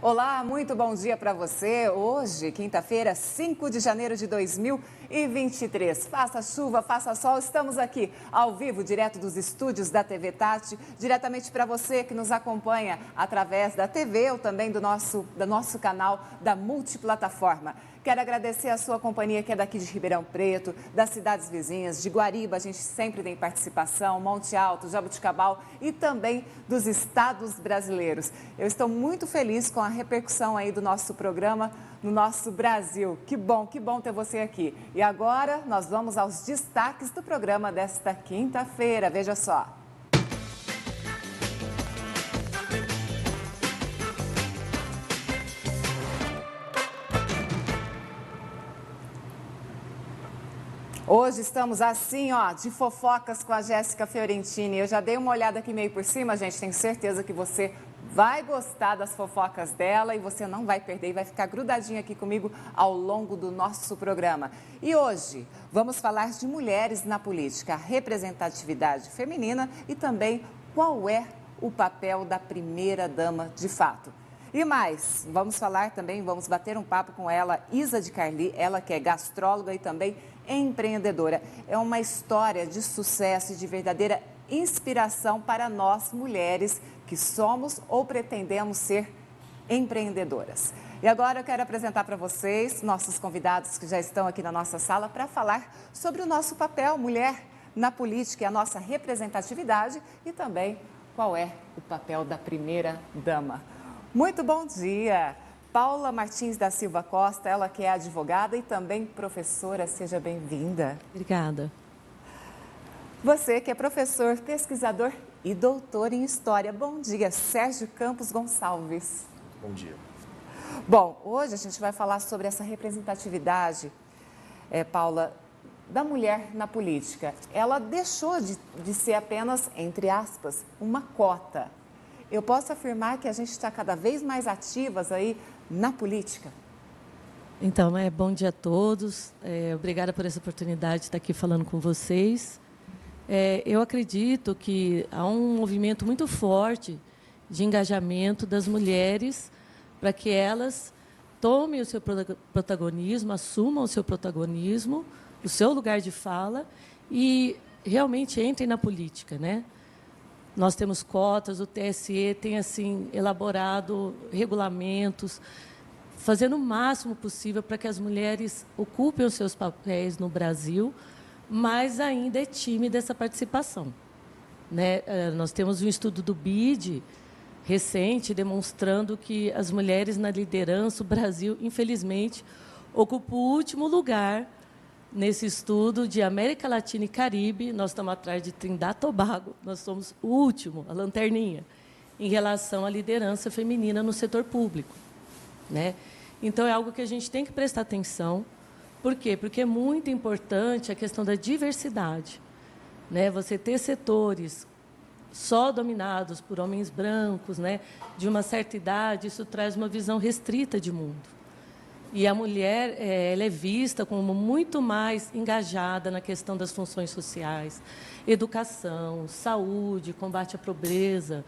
Olá, muito bom dia para você. Hoje, quinta-feira, 5 de janeiro de 2023. Faça chuva, faça sol, estamos aqui ao vivo, direto dos estúdios da TV Tati, diretamente para você que nos acompanha através da TV ou também do nosso canal da multiplataforma. Quero agradecer a sua companhia que é daqui de Ribeirão Preto, das cidades vizinhas, de Guariba, a gente sempre tem participação, Monte Alto, Jabuticabal e também dos estados brasileiros. Eu estou muito feliz com a repercussão aí do nosso programa no nosso Brasil. Que bom ter você aqui. E agora nós vamos aos destaques do programa desta quinta-feira. Veja só. Hoje estamos assim, ó, de fofocas com a Jéssica Fiorentini. Eu já dei uma olhada aqui meio por cima, gente. Tenho certeza que você vai gostar das fofocas dela e você não vai perder e vai ficar grudadinho aqui comigo ao longo do nosso programa. E hoje vamos falar de mulheres na política, representatividade feminina e também qual é o papel da primeira-dama de fato. E mais, vamos falar também, vamos bater um papo com ela, Isa de Carli, ela que é gastróloga e também empreendedora. É uma história de sucesso e de verdadeira inspiração para nós mulheres que somos ou pretendemos ser empreendedoras. E agora eu quero apresentar para vocês nossos convidados que já estão aqui na nossa sala para falar sobre o nosso papel mulher na política e a nossa representatividade e também qual é o papel da primeira-dama. Muito bom dia! Paula Martins da Silva Costa, ela que é advogada e também professora, seja bem-vinda. Obrigada. Você que é professor, pesquisador e doutor em História. Bom dia, Sérgio Campos Gonçalves. Bom dia. Bom, hoje a gente vai falar sobre essa representatividade, Paula, da mulher na política. Ela deixou de ser apenas, entre aspas, uma cota. Eu posso afirmar que a gente está cada vez mais ativas aí na política? Então, bom dia a todos. Obrigada por essa oportunidade de estar aqui falando com vocês. Eu acredito que há um movimento muito forte de engajamento das mulheres para que elas tomem o seu protagonismo, assumam o seu protagonismo, o seu lugar de fala e realmente entrem na política, né? Nós temos cotas, o TSE tem assim elaborado regulamentos, fazendo o máximo possível para que as mulheres ocupem os seus papéis no Brasil, mas ainda é tímida essa participação, né? Nós temos um estudo do BID recente demonstrando que as mulheres na liderança, o Brasil, infelizmente, ocupa o último lugar nesse estudo de América Latina e Caribe. Nós estamos atrás de Trindade e Tobago, nós somos o último, a lanterninha, em relação à liderança feminina no setor público, né? Então, é algo que a gente tem que prestar atenção. Por quê? Porque é muito importante a questão da diversidade, né? Você ter setores só dominados por homens brancos, né, de uma certa idade, isso traz uma visão restrita de mundo. E a mulher ela é vista como muito mais engajada na questão das funções sociais, educação, saúde, combate à pobreza.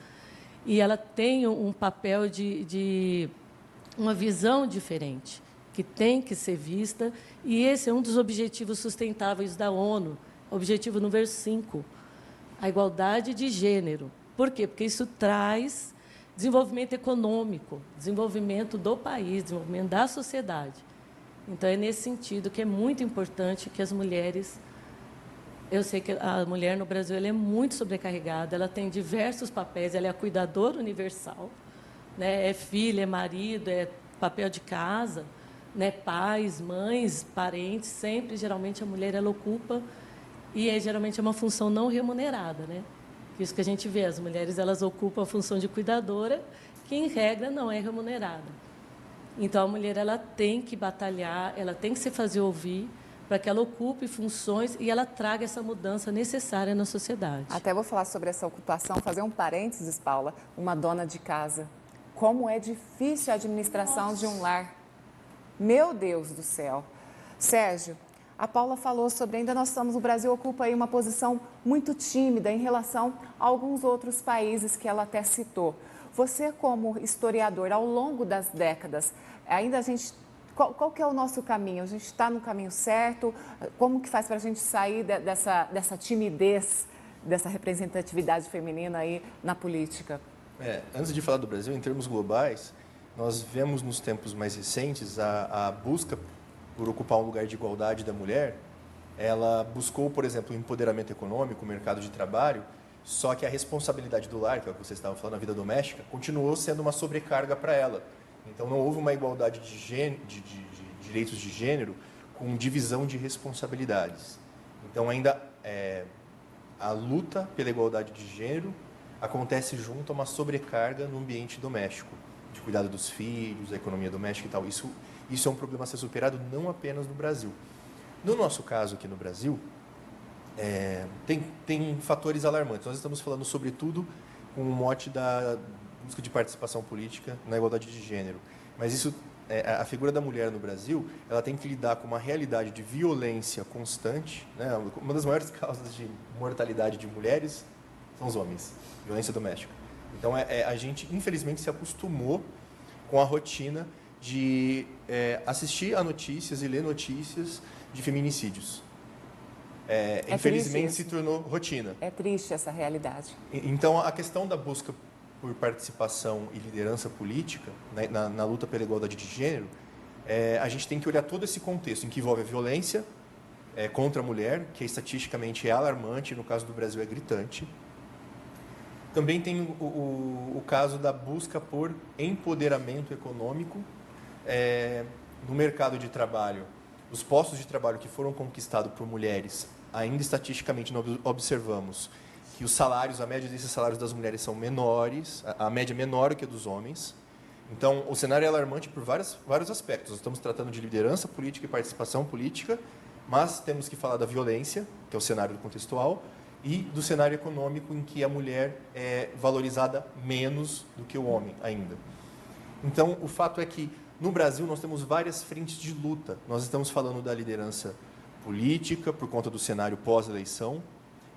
E ela tem um papel de uma visão diferente, que tem que ser vista. E esse é um dos objetivos sustentáveis da ONU, objetivo número 5, a igualdade de gênero. Por quê? Porque isso traz desenvolvimento econômico, desenvolvimento do país, desenvolvimento da sociedade. Então, é nesse sentido que é muito importante que as mulheres... Eu sei que a mulher no Brasil ela é muito sobrecarregada, ela tem diversos papéis, ela é a cuidadora universal, né? É filha, é marido, é papel de casa, né? Pais, mães, parentes, sempre, geralmente, a mulher ela ocupa e geralmente é uma função não remunerada, né? Isso que a gente vê, as mulheres elas ocupam a função de cuidadora, que, em regra, não é remunerada. Então, a mulher ela tem que batalhar, ela tem que se fazer ouvir para que ela ocupe funções e ela traga essa mudança necessária na sociedade. Até vou falar sobre essa ocupação, fazer um parênteses, Paula, uma dona de casa. Como é difícil a administração de um lar. Meu Deus do céu. Sérgio, A Paula falou sobre ainda o Brasil ocupa aí uma posição muito tímida em relação a alguns outros países que ela até citou. Você, como historiador, ao longo das décadas, ainda a gente, qual que é o nosso caminho? A gente está no caminho certo? Como que faz para a gente sair dessa timidez, dessa representatividade feminina aí na política? Antes de falar do Brasil, em termos globais, nós vemos nos tempos mais recentes a busca por ocupar um lugar de igualdade da mulher. Ela buscou, por exemplo, o empoderamento econômico, o mercado de trabalho, só que a responsabilidade do lar, que é o que vocês estavam falando, a vida doméstica, continuou sendo uma sobrecarga para ela. Então, não houve uma igualdade de direitos de gênero com divisão de responsabilidades. Então, ainda a luta pela igualdade de gênero acontece junto a uma sobrecarga no ambiente doméstico, de cuidado dos filhos, da economia doméstica e tal. Isso é um problema a ser superado não apenas no Brasil. No nosso caso aqui no Brasil, tem fatores alarmantes. Nós estamos falando, sobretudo, com o mote da busca de participação política na igualdade de gênero. Mas a figura da mulher no Brasil, ela tem que lidar com uma realidade de violência constante, né? Uma das maiores causas de mortalidade de mulheres são os homens, violência doméstica. Então, a gente, infelizmente, se acostumou com a rotina de assistir a notícias e ler notícias de feminicídios. Infelizmente, se tornou rotina. É triste essa realidade. Então, a questão da busca por participação e liderança política, né, na luta pela igualdade de gênero, a gente tem que olhar todo esse contexto em que envolve a violência contra a mulher, que estatisticamente é alarmante, no caso do Brasil é gritante. Também tem o caso da busca por empoderamento econômico no mercado de trabalho. Os postos de trabalho que foram conquistados por mulheres, ainda estatisticamente nós observamos que os salários, a média desses salários das mulheres são menores, a média é menor que a dos homens. Então, o cenário é alarmante por vários aspectos. Nós estamos tratando de liderança política e participação política, mas temos que falar da violência, que é o cenário contextual, e do cenário econômico em que a mulher é valorizada menos do que o homem ainda. Então, o fato é que, no Brasil, nós temos várias frentes de luta. Nós estamos falando da liderança política por conta do cenário pós-eleição,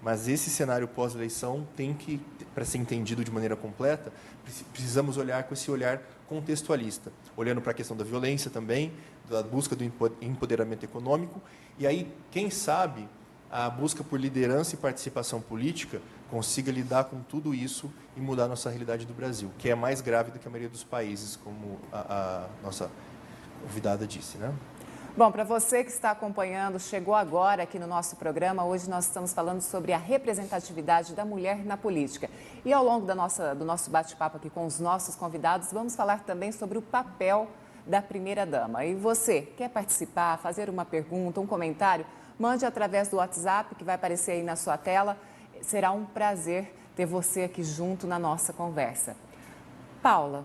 mas esse cenário pós-eleição tem que, para ser entendido de maneira completa, precisamos olhar com esse olhar contextualista, olhando para a questão da violência também, da busca do empoderamento econômico, e aí, quem sabe, a busca por liderança e participação política consiga lidar com tudo isso e mudar a nossa realidade do Brasil, que é mais grave do que a maioria dos países, como a nossa convidada disse, né? Bom, para você que está acompanhando, chegou agora aqui no nosso programa, hoje nós estamos falando sobre a representatividade da mulher na política. E ao longo do nosso bate-papo aqui com os nossos convidados, vamos falar também sobre o papel da primeira-dama. E você, quer participar, fazer uma pergunta, um comentário? Mande através do WhatsApp, que vai aparecer aí na sua tela. Será um prazer ter você aqui junto na nossa conversa. Paula,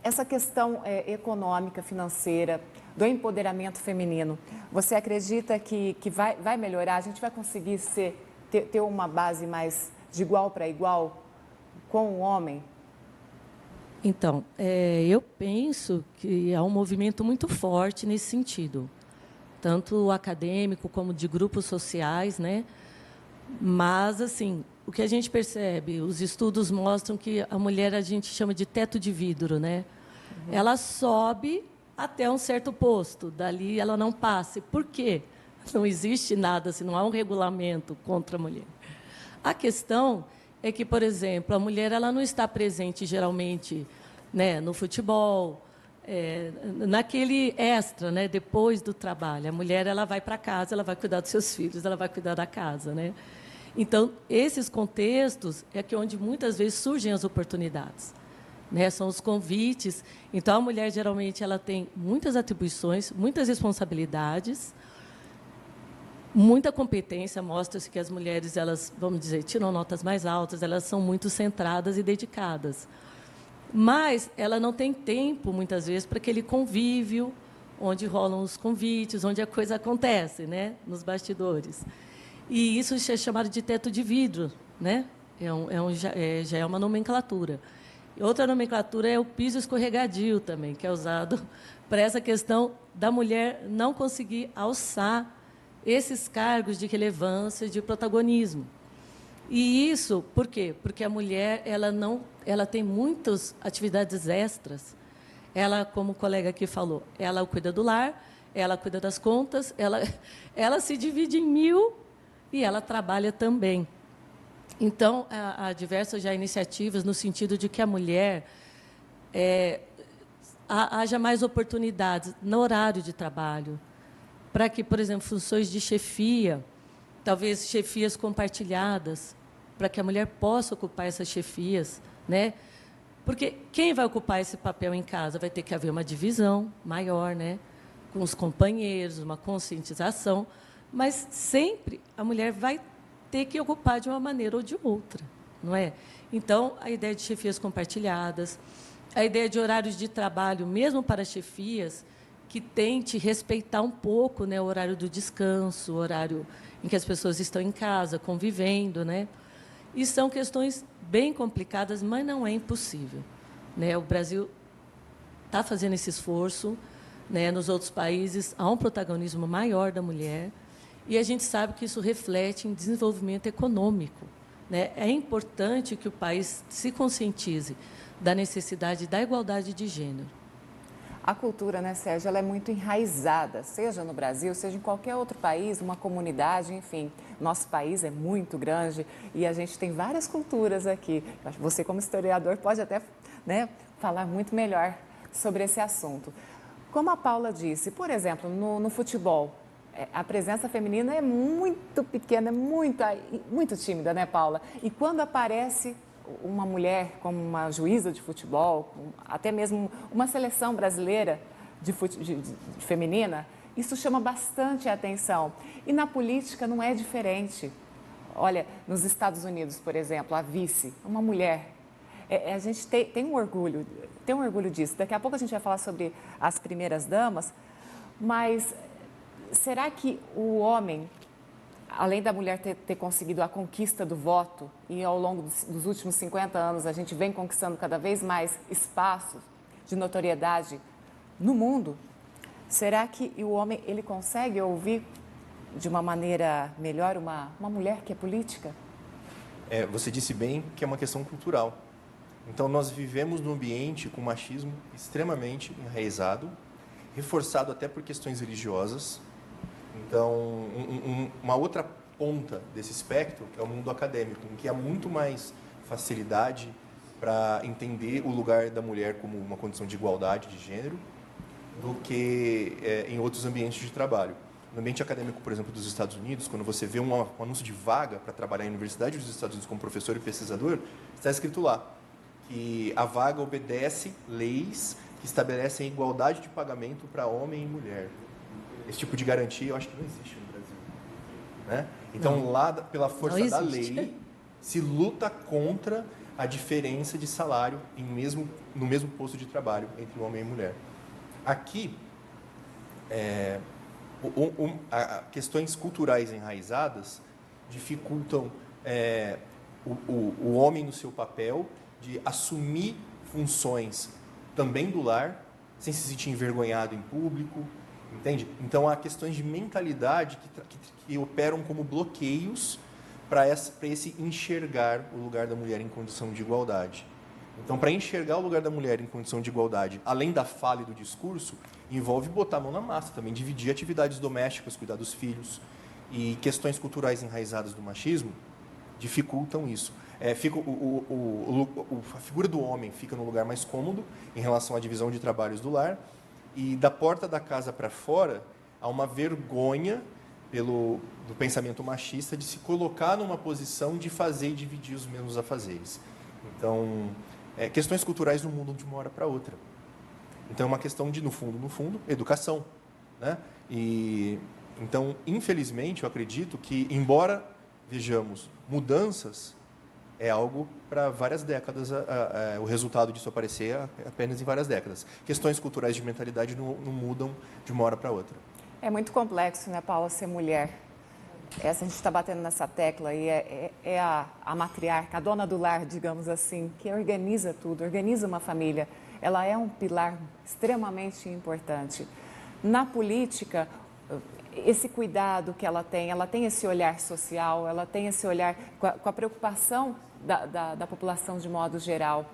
essa questão econômica, financeira, do empoderamento feminino, você acredita que vai melhorar? A gente vai conseguir ter uma base mais de igual para igual com o homem? Então, eu penso que há um movimento muito forte nesse sentido, tanto acadêmico como de grupos sociais, né? Mas, assim, o que a gente percebe, os estudos mostram que a mulher a gente chama de teto de vidro, né? Uhum. Ela sobe até um certo posto, dali ela não passa. Por quê? Não existe nada, assim, não há um regulamento contra a mulher. A questão é que, por exemplo, a mulher ela não está presente, geralmente, né, no futebol, naquele extra, né, depois do trabalho. A mulher ela vai para casa, ela vai cuidar dos seus filhos, ela vai cuidar da casa, né? Então, esses contextos é que onde muitas vezes surgem as oportunidades, né? São os convites. Então, a mulher, geralmente, ela tem muitas atribuições, muitas responsabilidades, muita competência. Mostra-se que as mulheres, elas, vamos dizer, tiram notas mais altas, elas são muito centradas e dedicadas. Mas ela não tem tempo, muitas vezes, para aquele convívio, onde rolam os convites, onde a coisa acontece, né, nos bastidores. E isso é chamado de teto de vidro, né? Já é uma nomenclatura. Outra nomenclatura é o piso escorregadio também, que é usado para essa questão da mulher não conseguir alçar esses cargos de relevância, de protagonismo. E isso, por quê? Porque a mulher ela tem muitas atividades extras. Ela, como o colega aqui falou, ela cuida do lar, ela cuida das contas, ela se divide em 1000 e ela trabalha também. Então, há diversas já iniciativas no sentido de que a mulher haja mais oportunidades no horário de trabalho, para que, por exemplo, funções de chefia, talvez chefias compartilhadas, para que a mulher possa ocupar essas chefias, né? Porque quem vai ocupar esse papel em casa vai ter que haver uma divisão maior, né? Com os companheiros, uma conscientização, mas sempre a mulher vai ter que ocupar de uma maneira ou de outra, não é? Então, a ideia de chefias compartilhadas, a ideia de horários de trabalho, mesmo para chefias, que tente respeitar um pouco, né, o horário do descanso, o horário em que as pessoas estão em casa, convivendo, né? E são questões bem complicadas, mas não é impossível, né? O Brasil está fazendo esse esforço, né? Nos outros países há um protagonismo maior da mulher, e a gente sabe que isso reflete em desenvolvimento econômico, né? É importante que o país se conscientize da necessidade da igualdade de gênero. A cultura, né, Sérgio, ela é muito enraizada, seja no Brasil, seja em qualquer outro país, uma comunidade, enfim. Nosso país é muito grande e a gente tem várias culturas aqui. Você, como historiador, pode até, né, falar muito melhor sobre esse assunto. Como a Paula disse, por exemplo, no futebol, a presença feminina é muito pequena, é muito tímida, né, Paula? E quando aparece uma mulher como uma juíza de futebol, até mesmo uma seleção brasileira de feminina, isso chama bastante a atenção. E na política não é diferente. Olha, nos Estados Unidos, por exemplo, a vice, uma mulher. A gente tem um orgulho disso. Daqui a pouco a gente vai falar sobre as primeiras damas, mas será que o homem, além da mulher ter conseguido a conquista do voto, e ao longo dos últimos 50 anos a gente vem conquistando cada vez mais espaços de notoriedade no mundo, será que o homem ele consegue ouvir de uma maneira melhor uma mulher que é política? Você disse bem que é uma questão cultural. Então, nós vivemos num ambiente com machismo extremamente enraizado, reforçado até por questões religiosas. Então, uma outra ponta desse espectro é o mundo acadêmico, em que há muito mais facilidade para entender o lugar da mulher como uma condição de igualdade de gênero do que em outros ambientes de trabalho. No ambiente acadêmico, por exemplo, dos Estados Unidos, quando você vê um anúncio de vaga para trabalhar na Universidade dos Estados Unidos como professor e pesquisador, está escrito lá que a vaga obedece leis que estabelecem igualdade de pagamento para homem e mulher. Esse tipo de garantia, eu acho que não existe no Brasil, né? Então, não. Lá, pela força da lei, se luta contra a diferença de salário no mesmo posto de trabalho entre homem e mulher. Aqui, questões culturais enraizadas dificultam o homem no seu papel de assumir funções também do lar, sem se sentir envergonhado em público, entende? Então, há questões de mentalidade que operam como bloqueios para esse enxergar o lugar da mulher em condição de igualdade. Então, para enxergar o lugar da mulher em condição de igualdade, além da fala e do discurso, envolve botar a mão na massa também, dividir atividades domésticas, cuidar dos filhos. E questões culturais enraizadas do machismo dificultam isso. A figura do homem fica no lugar mais cômodo em relação à divisão de trabalhos do lar, e da porta da casa para fora há uma vergonha do pensamento machista de se colocar numa posição de fazer e dividir os mesmos afazeres. Então, questões culturais não mudam de uma hora para outra. Então, é uma questão de, no fundo, educação, né? E, então, infelizmente, eu acredito que, embora vejamos mudanças, é algo para várias décadas, o resultado disso aparecer apenas em várias décadas. Questões culturais de mentalidade não mudam de uma hora para outra. É muito complexo, né, Paula, ser mulher. A gente está batendo nessa tecla e é a matriarca, a dona do lar, digamos assim, que organiza tudo, organiza uma família. Ela é um pilar extremamente importante. Na política, esse cuidado que ela tem esse olhar social, ela tem esse olhar com a preocupação da população de modo geral.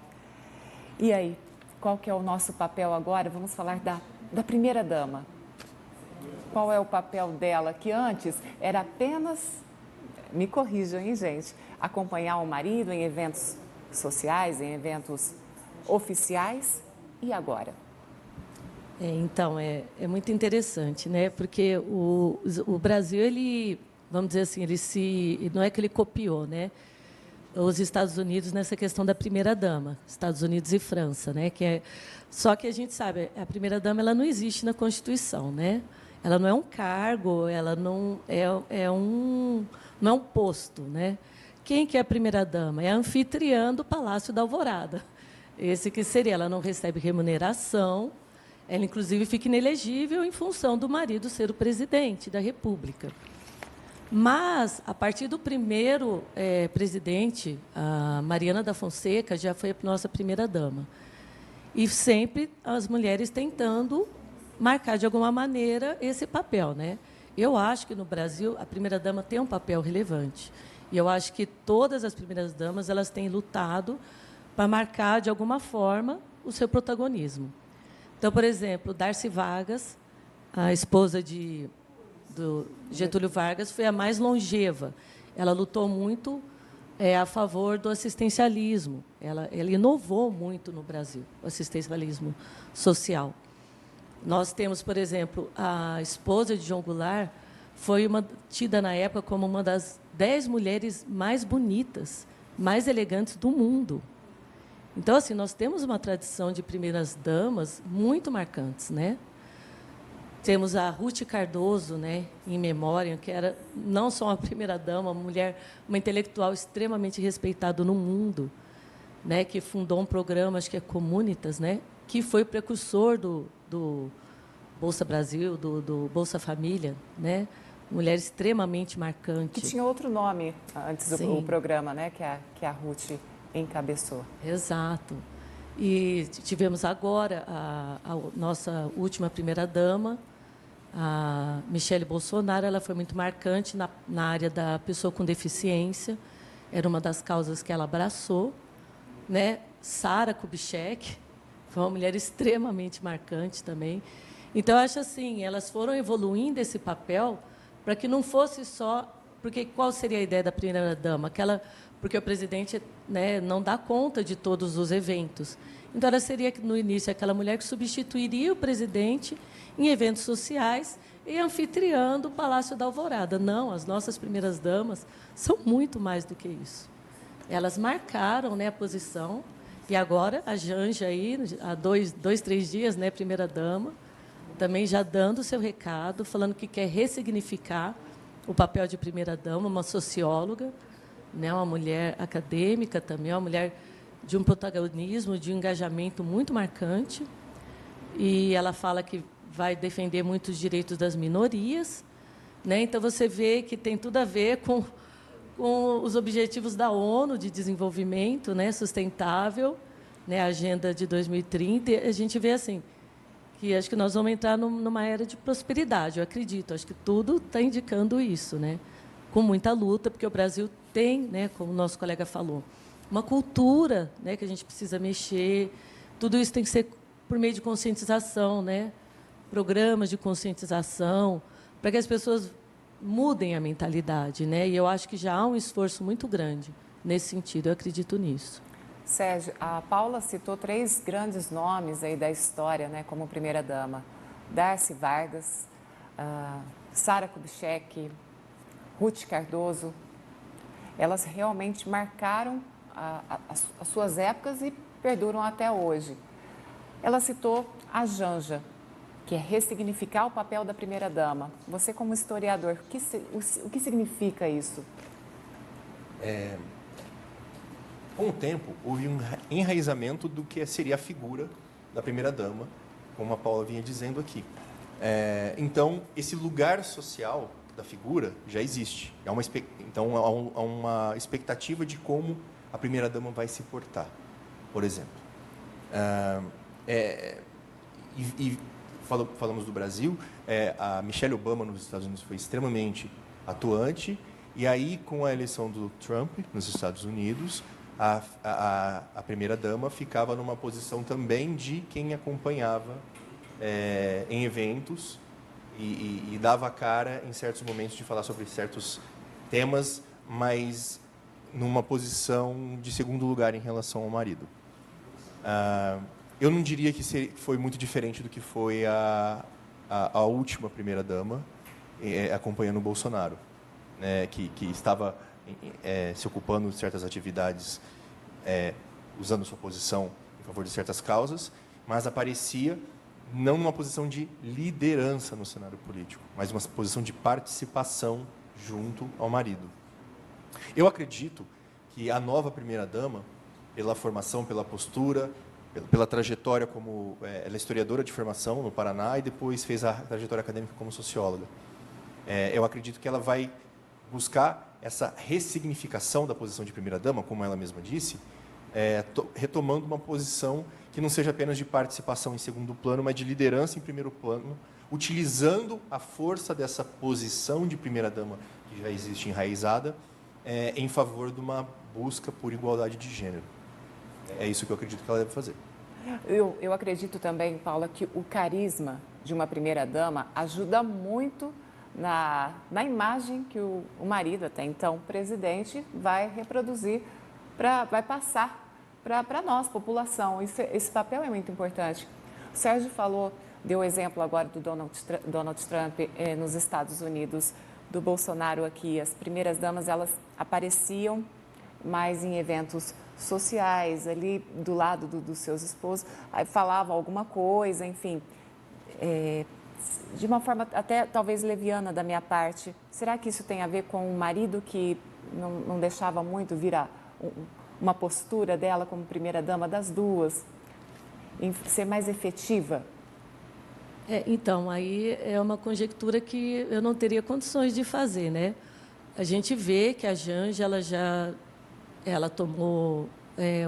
E aí, qual que é o nosso papel agora? Vamos falar da primeira-dama. Qual é o papel dela, que antes era apenas, me corrijam, hein, gente, acompanhar o marido em eventos sociais, em eventos oficiais, e agora? Então, é muito interessante, né? Porque o Brasil, ele, vamos dizer assim, não é que ele copiou, né? Os Estados Unidos nessa questão da primeira-dama, Estados Unidos e França, né? Só que a gente sabe, a primeira-dama ela não existe na Constituição, né? Ela não é um cargo, ela não não é um posto, né? Quem que é a primeira-dama? É a anfitriã do Palácio da Alvorada. Esse que seria, ela não recebe remuneração, ela, inclusive, fica inelegível em função do marido ser o presidente da República. Mas, a partir do primeiro presidente, a Mariana da Fonseca já foi a nossa primeira-dama. E sempre as mulheres tentando marcar, de alguma maneira, esse papel, né? Eu acho que, no Brasil, a primeira-dama tem um papel relevante. E eu acho que todas as primeiras-damas elas têm lutado para marcar, de alguma forma, o seu protagonismo. Então, por exemplo, Darcy Vargas, a esposa do Getúlio Vargas, foi a mais longeva. Ela lutou muito a favor do assistencialismo. Ela inovou muito no Brasil, o assistencialismo social. Nós temos, por exemplo, a esposa de João Goulart, foi tida na época como uma das 10 mulheres mais bonitas, mais elegantes do mundo. Então, assim, nós temos uma tradição de primeiras damas muito marcantes, né? Temos a Ruth Cardoso, né, em memória, que era não só uma primeira-dama, uma intelectual extremamente respeitada no mundo, né, que fundou um programa, acho que é Comunitas, né, que foi precursor do Bolsa Brasil, do Bolsa Família, né, mulher extremamente marcante. Que tinha outro nome antes do programa, né, que a Ruth encabeçou. Exato. E tivemos agora a nossa última primeira-dama, a Michele Bolsonaro. Ela foi muito marcante na área da pessoa com deficiência, era uma das causas que ela abraçou, né? Sara Kubitschek foi uma mulher extremamente marcante também. Então, eu acho assim, elas foram evoluindo esse papel para que não fosse só... Porque qual seria a ideia da primeira-dama? Porque o presidente, né, não dá conta de todos os eventos. Então, ela seria, no início, aquela mulher que substituiria o presidente em eventos sociais e anfitriando o Palácio da Alvorada. Não, as nossas primeiras damas são muito mais do que isso. Elas marcaram, né, a posição. E agora, a Janja, aí, há 3 dias, né, primeira-dama, também já dando o seu recado, falando que quer ressignificar o papel de primeira-dama, uma socióloga, né, uma mulher acadêmica também, uma mulher de um protagonismo, de um engajamento muito marcante. E ela fala que vai defender muito os direitos das minorias, né? Então, você vê que tem tudo a ver com os objetivos da ONU de desenvolvimento, né, sustentável, né, a Agenda de 2030. E a gente vê assim, que acho que nós vamos entrar numa era de prosperidade, eu acredito. Acho que tudo está indicando isso, né? Com muita luta, porque o Brasil tem, né, como o nosso colega falou, uma cultura, né, que a gente precisa mexer. Tudo isso tem que ser por meio de conscientização, né? Programas de conscientização, para que as pessoas mudem a mentalidade, né? E eu acho que já há um esforço muito grande nesse sentido, eu acredito nisso. Sérgio, a Paula citou 3 grandes nomes aí da história, né, como primeira-dama. Darcy Vargas, Sara Kubitschek, Ruth Cardoso. Elas realmente marcaram as suas épocas e perduram até hoje. Ela citou a Janja, que é ressignificar o papel da primeira-dama. Você, como historiador, o que significa isso? Com o tempo, houve um enraizamento do que seria a figura da primeira-dama, como a Paula vinha dizendo aqui. Então, esse lugar social da figura já existe. Então, há uma expectativa de como a primeira-dama vai se portar, por exemplo. E falamos do Brasil, a Michelle Obama nos Estados Unidos foi extremamente atuante, e aí, com a eleição do Trump nos Estados Unidos, a primeira-dama ficava numa posição também de quem acompanhava em eventos e dava cara, em certos momentos, de falar sobre certos temas, mas numa posição de segundo lugar em relação ao marido. Eu não diria que foi muito diferente do que foi a última primeira-dama acompanhando o Bolsonaro, né, que estava se ocupando de certas atividades, usando sua posição em favor de certas causas, mas aparecia não numa posição de liderança no cenário político, mas uma posição de participação junto ao marido. Eu acredito que a nova primeira-dama, pela formação, pela postura, pela trajetória como... ela é historiadora de formação no Paraná e depois fez a trajetória acadêmica como socióloga. Eu acredito que ela vai buscar essa ressignificação da posição de primeira-dama, como ela mesma disse, retomando uma posição que não seja apenas de participação em segundo plano, mas de liderança em primeiro plano, utilizando a força dessa posição de primeira-dama, que já existe enraizada, em favor de uma busca por igualdade de gênero. É isso que eu acredito que ela deve fazer. Eu acredito também, Paula, que o carisma de uma primeira-dama ajuda muito na imagem que o marido, até então presidente, vai reproduzir, vai passar para nós, população. Esse papel é muito importante. O Sérgio deu o exemplo agora do Donald Trump nos Estados Unidos, do Bolsonaro aqui. As primeiras-damas, elas apareciam mais em eventos sociais, ali do lado dos seus esposos, aí falavam alguma coisa, enfim, de uma forma até talvez leviana da minha parte. Será que isso tem a ver com o marido que não deixava muito virar uma postura dela como primeira-dama das duas, em ser mais efetiva? Então, aí é uma conjectura que eu não teria condições de fazer, né? A gente vê que a Janja, ela tomou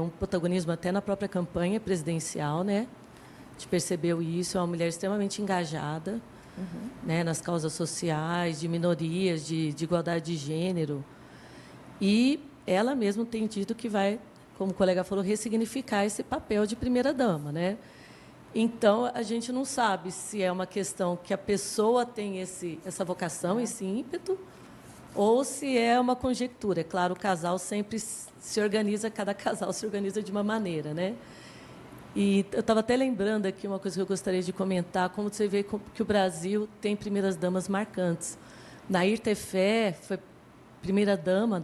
um protagonismo até na própria campanha presidencial, né? A gente percebeu isso, é uma mulher extremamente engajada, né, nas causas sociais, de minorias, de igualdade de gênero. E ela mesma tem dito que vai, como o colega falou, ressignificar esse papel de primeira-dama, né? Então, a gente não sabe se é uma questão que a pessoa tem essa vocação, esse ímpeto, ou se é uma conjectura. É claro, o casal sempre se organiza, cada casal se organiza de uma maneira, né? E eu estava até lembrando aqui uma coisa que eu gostaria de comentar, como você vê que o Brasil tem primeiras-damas marcantes. Nair Tefé foi primeira-dama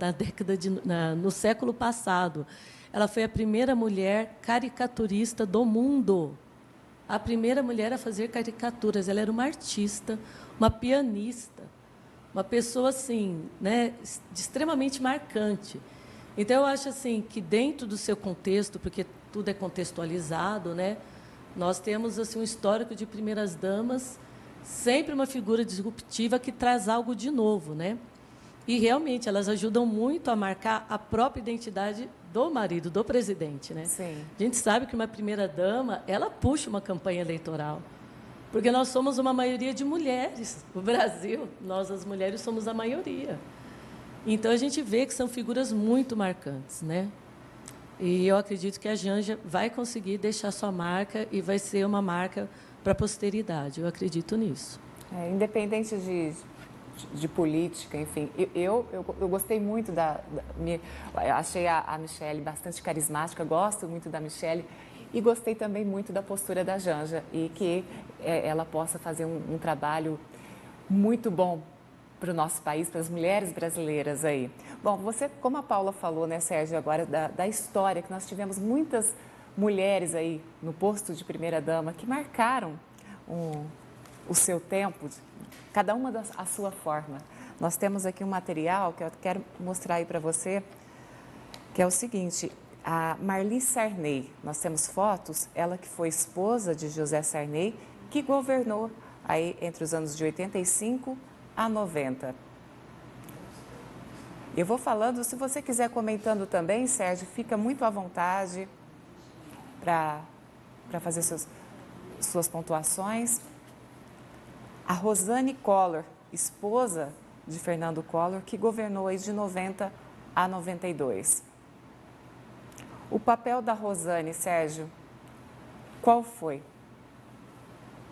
no século passado. Ela foi a primeira mulher caricaturista do mundo. A primeira mulher a fazer caricaturas. Ela era uma artista, uma pianista, uma pessoa assim, né, extremamente marcante. Então, eu acho assim que dentro do seu contexto, porque tudo é contextualizado, né, nós temos assim um histórico de primeiras-damas, sempre uma figura disruptiva que traz algo de novo, né? E realmente elas ajudam muito a marcar a própria identidade do marido, do presidente, né? Sim. A gente sabe que uma primeira-dama, ela puxa uma campanha eleitoral, porque nós somos uma maioria de mulheres. O Brasil, nós as mulheres somos a maioria. Então a gente vê que são figuras muito marcantes, né? E eu acredito que a Janja vai conseguir deixar sua marca e vai ser uma marca para a posteridade. Eu acredito nisso. Independente de política, enfim. Eu gostei muito achei a Michelle bastante carismática, gosto muito da Michelle e gostei também muito da postura da Janja e que ela possa fazer um trabalho muito bom para o nosso país, para as mulheres brasileiras aí. Bom, você, como a Paula falou, né, Sérgio, agora da história, que nós tivemos muitas mulheres aí no posto de primeira-dama que marcaram o seu tempo, cada uma a sua forma. Nós temos aqui um material que eu quero mostrar aí para você, que é o seguinte: a Marli Sarney, nós temos fotos, ela que foi esposa de José Sarney, que governou aí entre os anos de 85 a 90. Eu vou falando, se você quiser comentando também, Sérgio, fica muito à vontade para fazer suas pontuações. a Rosane Collor, esposa de Fernando Collor, que governou aí de 90 a 92. O papel da Rosane, Sérgio, qual foi?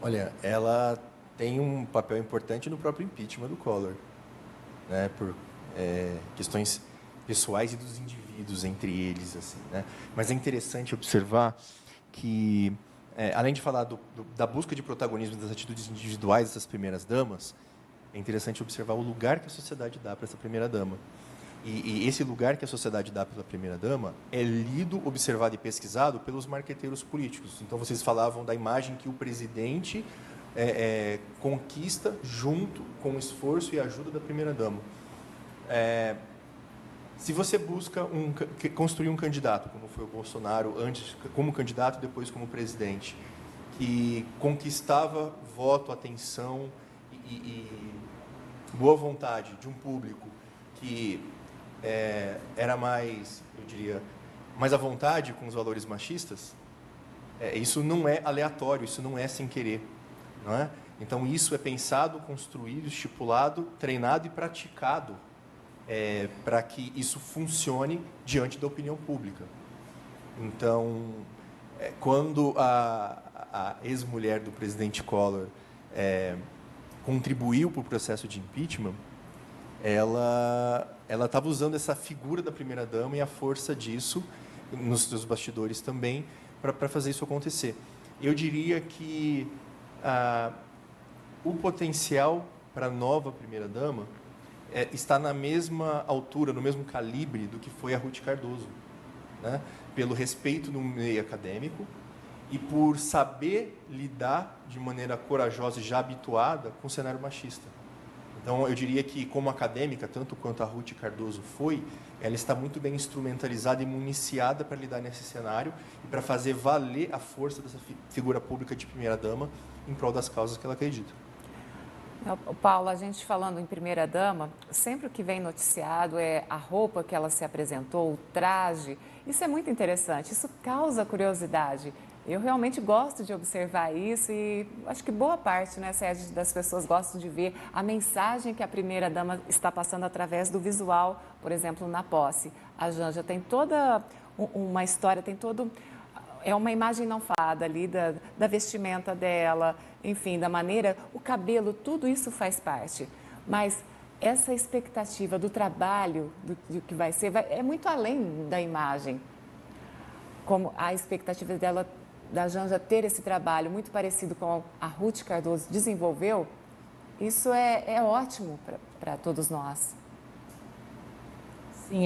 Olha, ela tem um papel importante no próprio impeachment do Collor, né, por questões pessoais e dos indivíduos entre eles, assim, né? Mas é interessante observar que, além de falar da busca de protagonismo das atitudes individuais dessas primeiras damas, é interessante observar o lugar que a sociedade dá para essa primeira dama. E esse lugar que a sociedade dá pela primeira-dama é lido, observado e pesquisado pelos marqueteiros políticos. Então, vocês falavam da imagem que o presidente conquista junto com o esforço e a ajuda da primeira-dama. Se você busca construir um candidato, como foi o Bolsonaro, antes como candidato e depois como presidente, que conquistava voto, atenção e boa vontade de um público que era mais, eu diria, mais à vontade com os valores machistas, isso não é aleatório, isso não é sem querer, não é? Então, isso é pensado, construído, estipulado, treinado e praticado para que isso funcione diante da opinião pública. Então, quando a ex-mulher do presidente Collor contribuiu para o processo de impeachment, ela estava usando essa figura da primeira-dama e a força disso, nos seus bastidores também, para fazer isso acontecer. Eu diria que o potencial para a nova primeira-dama está na mesma altura, no mesmo calibre do que foi a Ruth Cardoso, né? Pelo respeito no meio acadêmico e por saber lidar de maneira corajosa e já habituada com o cenário machista. Então, eu diria que, como acadêmica, tanto quanto a Ruth Cardoso foi, ela está muito bem instrumentalizada e municiada para lidar nesse cenário e para fazer valer a força dessa figura pública de primeira-dama em prol das causas que ela acredita. Paulo, a gente falando em primeira-dama, sempre o que vem noticiado é a roupa que ela se apresentou, o traje. Isso é muito interessante, isso causa curiosidade. Eu realmente gosto de observar isso e acho que boa parte, né, Sérgio, das pessoas gostam de ver a mensagem que a primeira-dama está passando através do visual, por exemplo, na posse. A Janja tem toda uma história, tem todo... É uma imagem não falada ali da vestimenta dela, enfim, da maneira, o cabelo, tudo isso faz parte. Mas essa expectativa do trabalho, do que vai ser, é muito além da imagem. Como a expectativa dela, da Janja ter esse trabalho muito parecido com a Ruth Cardoso desenvolveu, isso é ótimo para todos nós. Sim,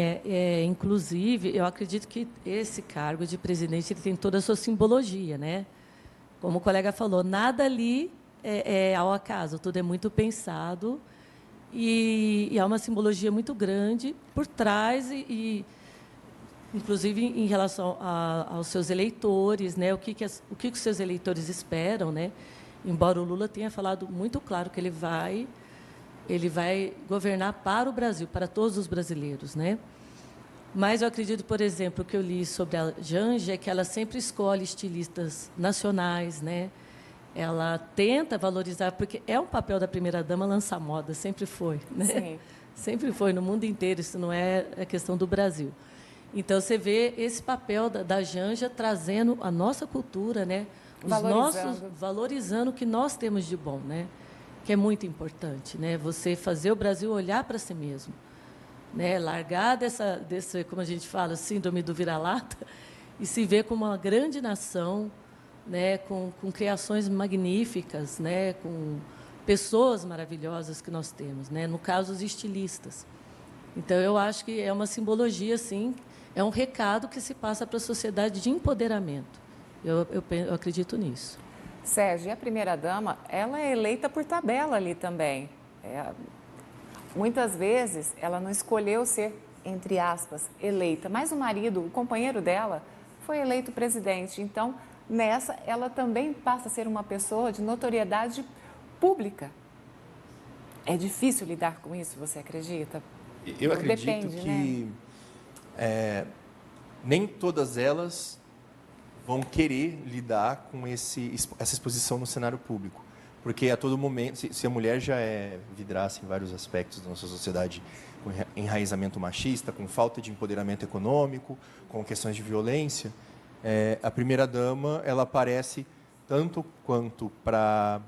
inclusive, eu acredito que esse cargo de presidente ele tem toda a sua simbologia, né? Como o colega falou, nada ali é ao acaso, tudo é muito pensado e há uma simbologia muito grande por trás inclusive em relação aos seus eleitores, né? O que os seus eleitores esperam, né? Embora o Lula tenha falado muito claro que ele vai governar para o Brasil, para todos os brasileiros, né? Mas eu acredito, por exemplo, o que eu li sobre a Janja é que ela sempre escolhe estilistas nacionais, né? Ela tenta valorizar, porque é um papel da primeira-dama lançar moda, sempre foi, né? Sim. Sempre foi, no mundo inteiro, isso não é a questão do Brasil. Então, você vê esse papel da Janja trazendo a nossa cultura, né? Valorizando o que nós temos de bom, né? Que é muito importante, né? Você fazer o Brasil olhar para si mesmo, né? Largar desse, como a gente fala, síndrome do vira-lata e se ver como uma grande nação, né? Com criações magníficas, né? Com pessoas maravilhosas que nós temos, né? No caso, os estilistas. Então, eu acho que é uma simbologia, assim, é um recado que se passa para a sociedade de empoderamento. Eu acredito nisso. Sérgio, e a primeira-dama, ela é eleita por tabela ali também. Muitas vezes, ela não escolheu ser, entre aspas, eleita, mas o marido, o companheiro dela, foi eleito presidente. Então, nessa, ela também passa a ser uma pessoa de notoriedade pública. É difícil lidar com isso, você acredita? Eu acredito Depende, que nem todas elas vão querer lidar com essa exposição no cenário público. Porque a todo momento, se a mulher já é vidraça em vários aspectos da nossa sociedade, com enraizamento machista, com falta de empoderamento econômico, com questões de violência, a primeira-dama ela aparece tanto quanto para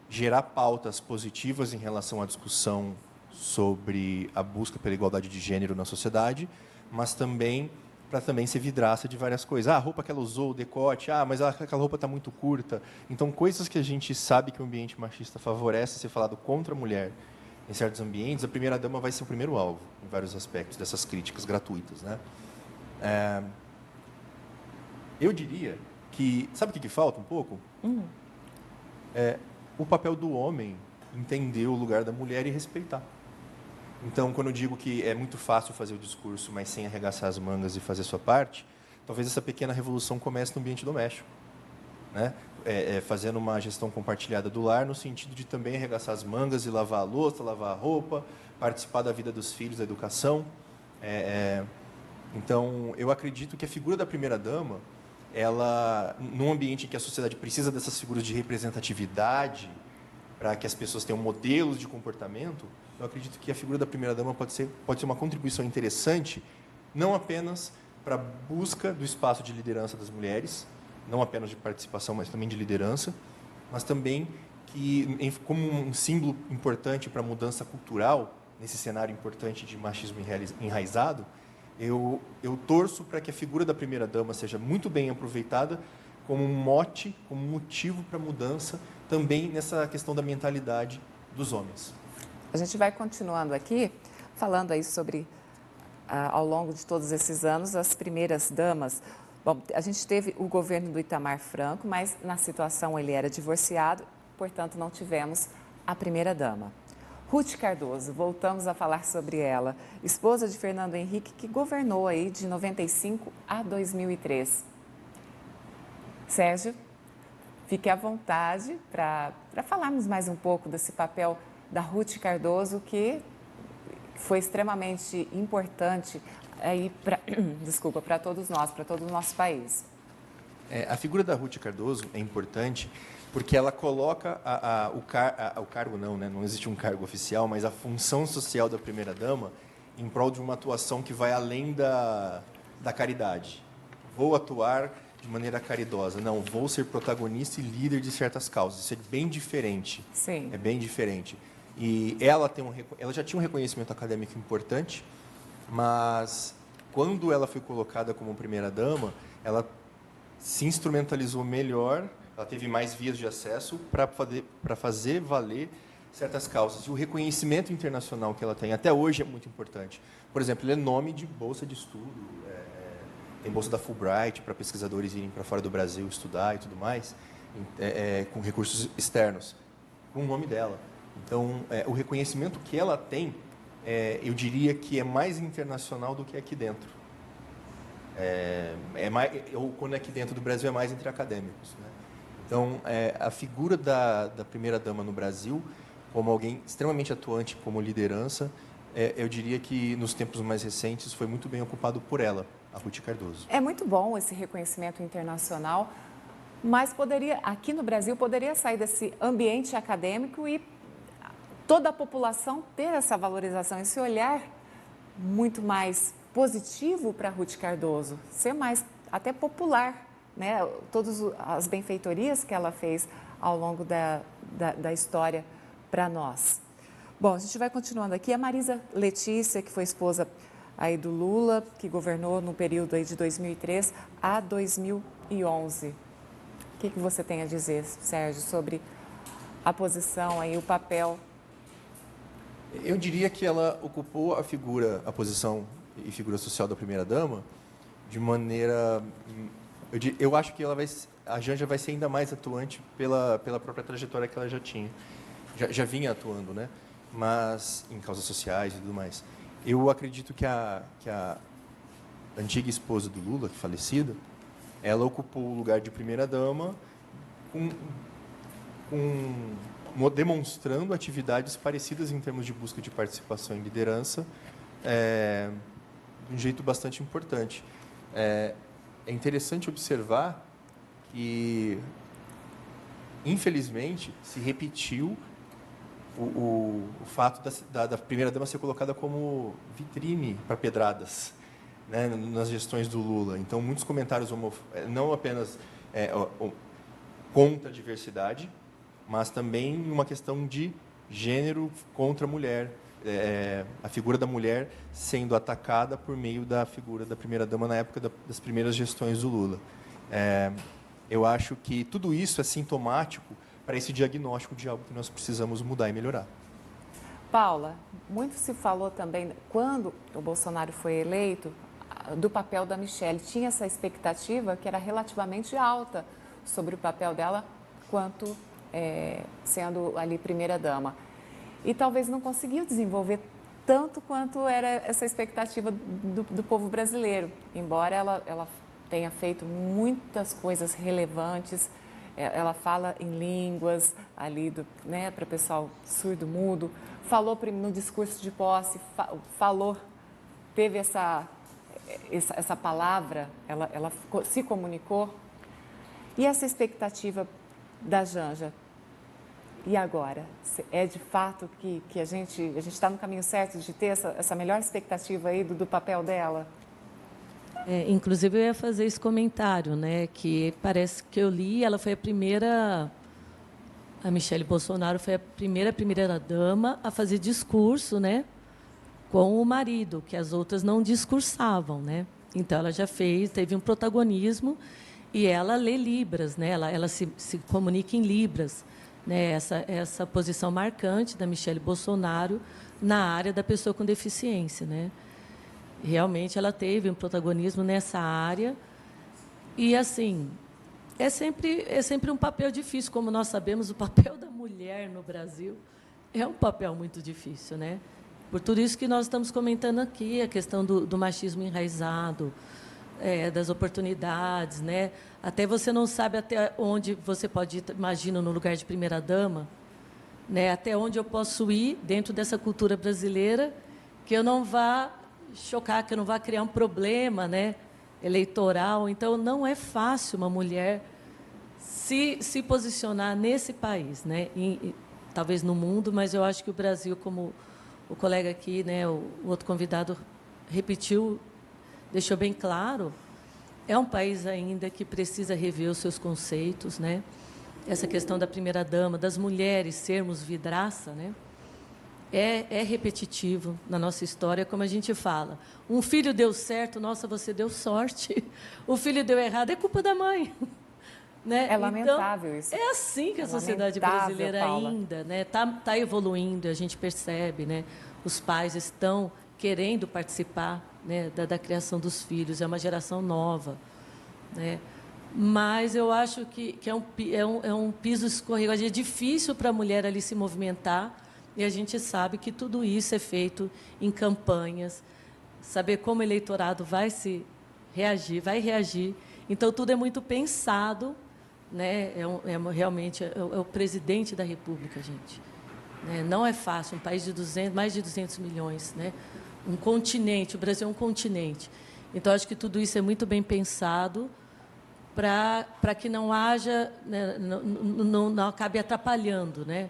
gerar pautas positivas em relação à discussão sobre a busca pela igualdade de gênero na sociedade, mas também para também ser vidraça de várias coisas. A roupa que ela usou, o decote, mas aquela roupa está muito curta. Então, coisas que a gente sabe que o ambiente machista favorece ser falado contra a mulher em certos ambientes, a primeira-dama vai ser o primeiro alvo, em vários aspectos, dessas críticas gratuitas, né? Eu diria que... Sabe o que falta um pouco? O papel do homem entender o lugar da mulher e respeitar. Então, quando eu digo que é muito fácil fazer o discurso, mas sem arregaçar as mangas e fazer a sua parte, talvez essa pequena revolução comece no ambiente doméstico, né? Fazendo uma gestão compartilhada do lar, no sentido de também arregaçar as mangas e lavar a louça, lavar a roupa, participar da vida dos filhos, da educação. Então, eu acredito que a figura da primeira-dama, ela, num ambiente em que a sociedade precisa dessas figuras de representatividade, para que as pessoas tenham modelos de comportamento, eu acredito que a figura da primeira-dama pode ser uma contribuição interessante, não apenas para a busca do espaço de liderança das mulheres, não apenas de participação, mas também de liderança, mas também como um símbolo importante para a mudança cultural, nesse cenário importante de machismo enraizado, eu torço para que a figura da primeira-dama seja muito bem aproveitada como um mote, como um motivo para a mudança, também nessa questão da mentalidade dos homens. A gente vai continuando aqui, falando aí sobre, ao longo de todos esses anos, as primeiras damas. Bom, a gente teve o governo do Itamar Franco, mas na situação ele era divorciado, portanto não tivemos a primeira-dama. Ruth Cardoso, voltamos a falar sobre ela, esposa de Fernando Henrique, que governou aí de 95 a 2003. Sérgio, fique à vontade para falarmos mais um pouco desse papel da Ruth Cardoso, que foi extremamente importante aí para todos nós, para todo o nosso país. A figura da Ruth Cardoso é importante porque ela coloca o cargo, não existe um cargo oficial, mas a função social da primeira-dama em prol de uma atuação que vai além da caridade. Vou atuar de maneira caridosa. Não, vou ser protagonista e líder de certas causas. Isso é bem diferente. Sim. É bem diferente. E ela já tinha um reconhecimento acadêmico importante, mas quando ela foi colocada como primeira-dama, ela se instrumentalizou melhor, ela teve mais vias de acesso para fazer valer certas causas. E o reconhecimento internacional que ela tem até hoje é muito importante. Por exemplo, ele é nome de bolsa de estudo, tem bolsa da Fulbright para pesquisadores irem para fora do Brasil estudar e tudo mais, com recursos externos, com o nome dela. Então, o reconhecimento que ela tem, eu diria que é mais internacional do que aqui dentro. Quando é aqui dentro do Brasil, é mais entre acadêmicos, né? Então, a figura da primeira-dama no Brasil, como alguém extremamente atuante como liderança, eu diria que nos tempos mais recentes foi muito bem ocupado por ela, a Ruth Cardoso. É muito bom esse reconhecimento internacional, mas aqui no Brasil, poderia sair desse ambiente acadêmico e toda a população ter essa valorização, esse olhar muito mais positivo para Ruth Cardoso, ser mais até popular, né? Todas as benfeitorias que ela fez ao longo da história para nós. Bom, a gente vai continuando aqui. A Marisa Letícia, que foi esposa aí do Lula, que governou no período aí de 2003 a 2011. O que você tem a dizer, Sérgio, sobre a posição aí, o papel? Eu diria que ela ocupou a posição e figura social da primeira-dama de maneira... Eu acho que a Janja vai ser ainda mais atuante pela própria trajetória que ela já tinha. Já vinha atuando, né? Mas em causas sociais e tudo mais. Eu acredito que a antiga esposa do Lula, falecida, ela ocupou o lugar de primeira-dama demonstrando atividades parecidas em termos de busca de participação e liderança, de um jeito bastante importante. É interessante observar que infelizmente, se repetiu o fato da primeira-dama ser colocada como vitrine para pedradas, né, nas gestões do Lula. Então, muitos comentários não apenas contra a diversidade, mas também uma questão de gênero contra a mulher. A figura da mulher sendo atacada por meio da figura da primeira-dama na época das primeiras gestões do Lula. Eu acho que tudo isso é sintomático para esse diagnóstico de algo que nós precisamos mudar e melhorar. Paula, muito se falou também, quando o Bolsonaro foi eleito, do papel da Michelle. Tinha essa expectativa que era relativamente alta sobre o papel dela, quanto sendo ali primeira-dama. E talvez não conseguiu desenvolver tanto quanto era essa expectativa do povo brasileiro, embora ela tenha feito muitas coisas relevantes. Ela fala em línguas ali, né, para o pessoal surdo-mudo, falou no discurso de posse, teve essa palavra, ela se comunicou. E essa expectativa da Janja? E agora? É de fato que a gente está no caminho certo de ter essa melhor expectativa aí do papel dela? Inclusive, eu ia fazer esse comentário, né? Que parece que eu li, ela foi a Michelle Bolsonaro foi a primeira-dama a fazer discurso, né, com o marido, que as outras não discursavam, né? Então, ela já teve um protagonismo e ela lê Libras, né? Ela se comunica em Libras, né? Essa posição marcante da Michelle Bolsonaro na área da pessoa com deficiência, né? Realmente ela teve um protagonismo nessa área e, assim, é sempre um papel difícil. Como nós sabemos, o papel da mulher no Brasil é um papel muito difícil, né? Por tudo isso que nós estamos comentando aqui, a questão do machismo enraizado, das oportunidades, né? Até você não sabe até onde você pode ir, imagina, no lugar de primeira-dama, né? Até onde eu posso ir dentro dessa cultura brasileira que eu não vá chocar, que eu não vá criar um problema, né, eleitoral. Então, não é fácil uma mulher se posicionar nesse país, né? Talvez no mundo, mas eu acho que o Brasil, como o colega aqui, né, o outro convidado repetiu, deixou bem claro, é um país ainda que precisa rever os seus conceitos, né? Essa questão da primeira-dama, das mulheres sermos vidraça, né? É repetitivo na nossa história, como a gente fala. Um filho deu certo, nossa, você deu sorte. O filho deu errado, é culpa da mãe. Né? É lamentável então, isso. É assim que a sociedade brasileira Paula. ainda, né, tá evoluindo, a gente percebe, né? Os pais estão querendo participar, né, da criação dos filhos, é uma geração nova, né? Mas eu acho que é um piso escorregadio, é difícil para a mulher ali se movimentar. E a gente sabe que tudo isso é feito em campanhas, saber como o eleitorado vai reagir. Então, tudo é muito pensado, né? Realmente o presidente da República, gente. Né? Não é fácil, um país de mais de 200 milhões, né? Um continente, o Brasil é um continente. Então, acho que tudo isso é muito bem pensado para que não haja, né, não acabe atrapalhando, né?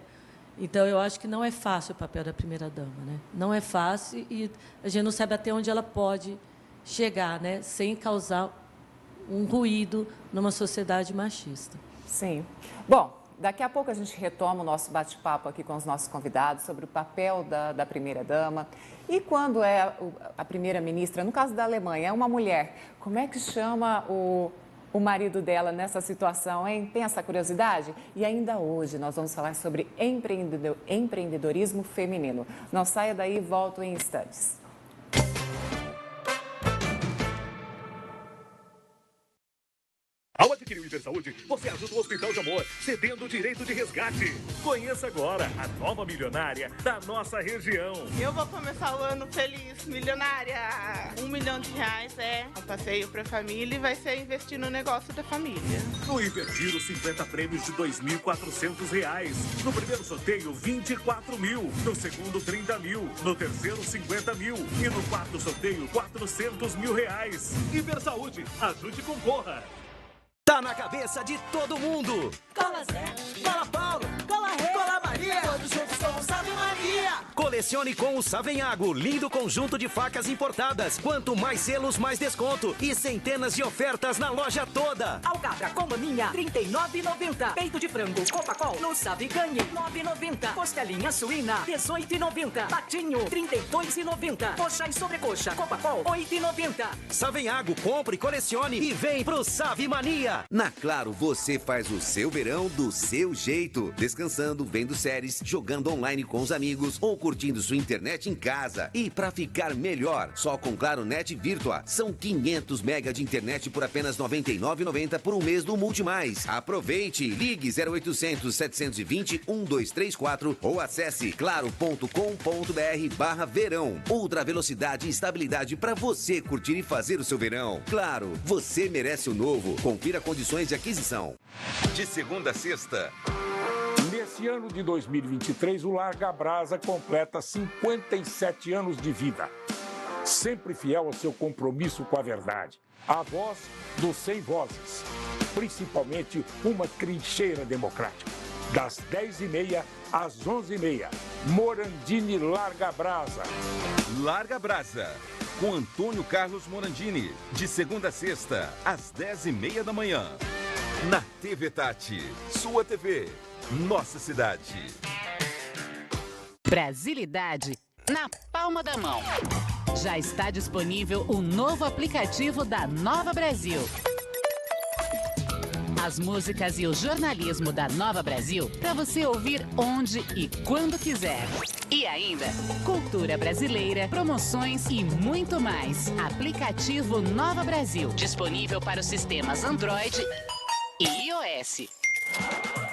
Então, eu acho que não é fácil o papel da primeira-dama, né? Não é fácil e a gente não sabe até onde ela pode chegar, né? Sem causar um ruído numa sociedade machista. Sim. Bom, daqui a pouco a gente retoma o nosso bate-papo aqui com os nossos convidados sobre o papel da primeira-dama. E quando é a primeira-ministra, no caso da Alemanha, é uma mulher, como é que chama o marido dela nessa situação, hein? Tem essa curiosidade? E ainda hoje nós vamos falar sobre empreendedorismo feminino. Não saia daí, volto em instantes. Ao adquirir o Hipersaúde, você ajuda o Hospital de Amor, cedendo o direito de resgate. Conheça agora a nova milionária da nossa região. Eu vou começar o ano feliz, milionária. R$1 milhão é um passeio para a família e vai ser investir no negócio da família. No Hipergiro, 50 prêmios de R$2.400. No primeiro sorteio, 24 mil. No segundo, 30 mil. No terceiro, 50 mil. E no quarto sorteio, R$400 mil. Hipersaúde, ajude e concorra. Tá Tá na cabeça de todo mundo. Cola Zé, Cola Paulo, Cola Rei, Cola Maria, todos juntos com o Salve Maria. Colecione com o Savenhago, lindo conjunto de facas importadas. Quanto mais selos, mais desconto. E centenas de ofertas na loja toda. Alcatra com maminha, R$ 39,90. Peito de frango, Copacol, no Sabe Ganhe, R$ 9,90. Costelinha suína, R$ 18,90. Patinho, R$ 32,90. Coxa e sobrecoxa, Copacol, R$ 8,90. Savenhago, compre, colecione e vem pro Save Mania. Na Claro, você faz o seu verão do seu jeito. Descansando, vendo séries, jogando online com os amigos ou curtindo sua internet em casa. E pra ficar melhor, só com Claro Net Virtua. São 500 mega de internet por apenas R$ 99,90 por um mês do Multimais. Aproveite, ligue 0800 720 1234 ou acesse claro.com.br/verão. Ultra velocidade e estabilidade para você curtir e fazer o seu verão. Claro, você merece o novo. Confira condições de aquisição. De segunda a sexta. Nesse ano de 2023, o Larga Brasa completa 57 anos de vida. Sempre fiel ao seu compromisso com a verdade. A voz dos sem vozes. Principalmente uma trincheira democrática. Das 10h30 às 11h30. Morandini Larga Brasa. Larga Brasa, com Antônio Carlos Morandini. De segunda a sexta, às 10h30 da manhã. Na TV Tati, sua TV, nossa cidade. Brasilidade na palma da mão. Já está disponível o novo aplicativo da Nova Brasil. As músicas e o jornalismo da Nova Brasil para você ouvir onde e quando quiser. E ainda, cultura brasileira, promoções e muito mais. Aplicativo Nova Brasil, disponível para os sistemas Android e iOS.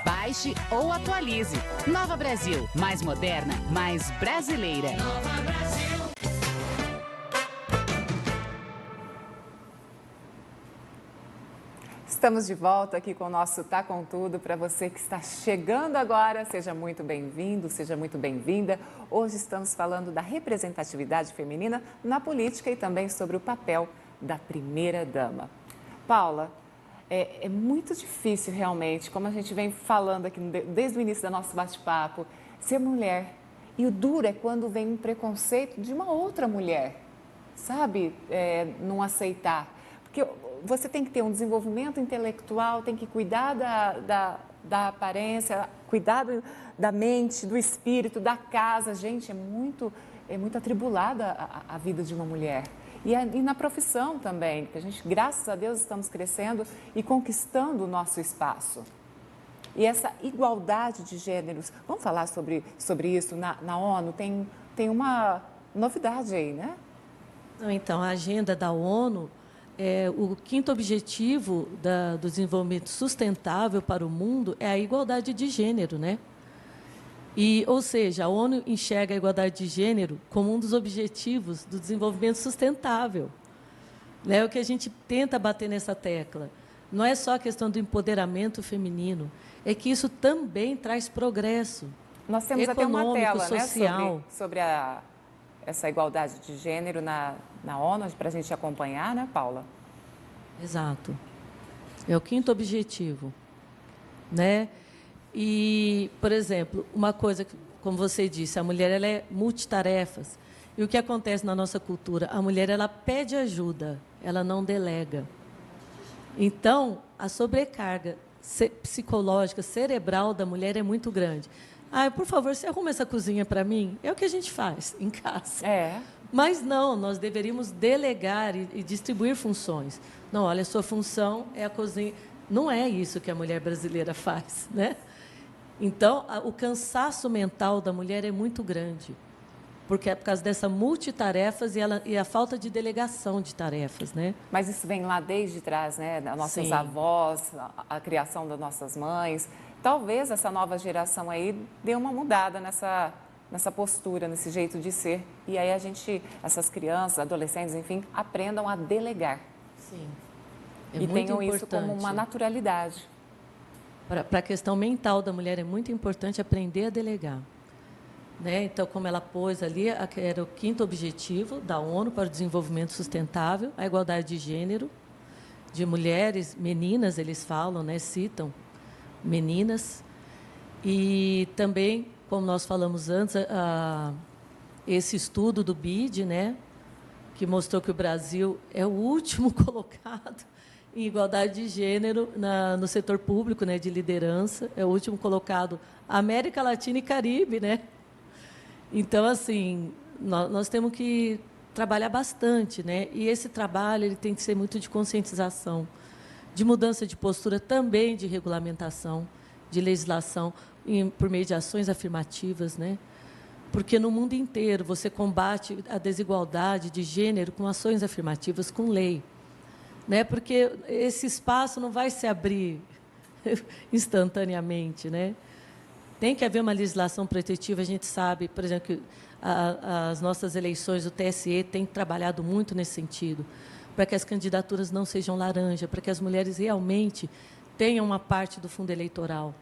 Baixe ou atualize. Nova Brasil, mais moderna, mais brasileira. Nova Brasil. Estamos de volta aqui com o nosso Tá Com Tudo. Para você que está chegando agora, seja muito bem-vindo, seja muito bem-vinda. Hoje estamos falando da representatividade feminina na política e também sobre o papel da primeira-dama. Paula, é muito difícil realmente, como a gente vem falando aqui desde o início do nosso bate-papo, ser mulher. E o duro é quando vem um preconceito de uma outra mulher, sabe? Não aceitar. Porque você tem que ter um desenvolvimento intelectual, tem que cuidar da aparência, cuidar da mente, do espírito, da casa. Gente, é muito atribulada a vida de uma mulher. E na profissão também, que a gente, graças a Deus, estamos crescendo e conquistando o nosso espaço. E essa igualdade de gêneros, vamos falar sobre isso na ONU? Tem uma novidade aí, né? Então, a agenda da ONU, o quinto objetivo do desenvolvimento sustentável para o mundo é a igualdade de gênero, né? Ou seja, a ONU enxerga a igualdade de gênero como um dos objetivos do desenvolvimento sustentável. É o que a gente tenta bater nessa tecla. Não é só a questão do empoderamento feminino, é que isso também traz progresso. Nós temos até uma tela, social, né, sobre essa igualdade de gênero na ONU, para a gente acompanhar, né, Paula? Exato. É o quinto objetivo, né? E, por exemplo, uma coisa, como você disse, a mulher ela é multitarefas. E o que acontece na nossa cultura? A mulher ela pede ajuda, ela não delega. Então, a sobrecarga psicológica, cerebral da mulher é muito grande. Por favor, você arruma essa cozinha para mim? É o que a gente faz em casa. Mas não, nós deveríamos delegar e distribuir funções. Não, olha, a sua função é a cozinha. Não é isso que a mulher brasileira faz, né? Então, o cansaço mental da mulher é muito grande, porque é por causa dessa multitarefas e a falta de delegação de tarefas, né? Mas isso vem lá desde trás, né? Das nossas Sim. avós, a criação das nossas mães. Talvez essa nova geração aí dê uma mudada nessa postura, nesse jeito de ser. E aí essas crianças, adolescentes, enfim, aprendam a delegar. Sim. E tenham isso como uma naturalidade. Para a questão mental da mulher, é muito importante aprender a delegar. Né? Então, como ela pôs ali, era o quinto objetivo da ONU para o desenvolvimento sustentável, a igualdade de gênero. de mulheres, meninas, eles falam, né, citam meninas. E também, como nós falamos antes, esse estudo do BID, né, que mostrou que o Brasil é o último colocado em igualdade de gênero no setor público, né, de liderança, é o último colocado América Latina e Caribe, né? Então, assim, nós temos que trabalhar bastante, né? E esse trabalho ele tem que ser muito de conscientização, de mudança de postura, também de regulamentação, de legislação, por meio de ações afirmativas, né? Porque no mundo inteiro você combate a desigualdade de gênero com ações afirmativas, com lei, né? Porque esse espaço não vai se abrir instantaneamente, né? Tem que haver uma legislação protetiva. A gente sabe, por exemplo, que as nossas eleições, o TSE tem trabalhado muito nesse sentido, para que as candidaturas não sejam laranja, para que as mulheres realmente tenham uma parte do fundo eleitoral,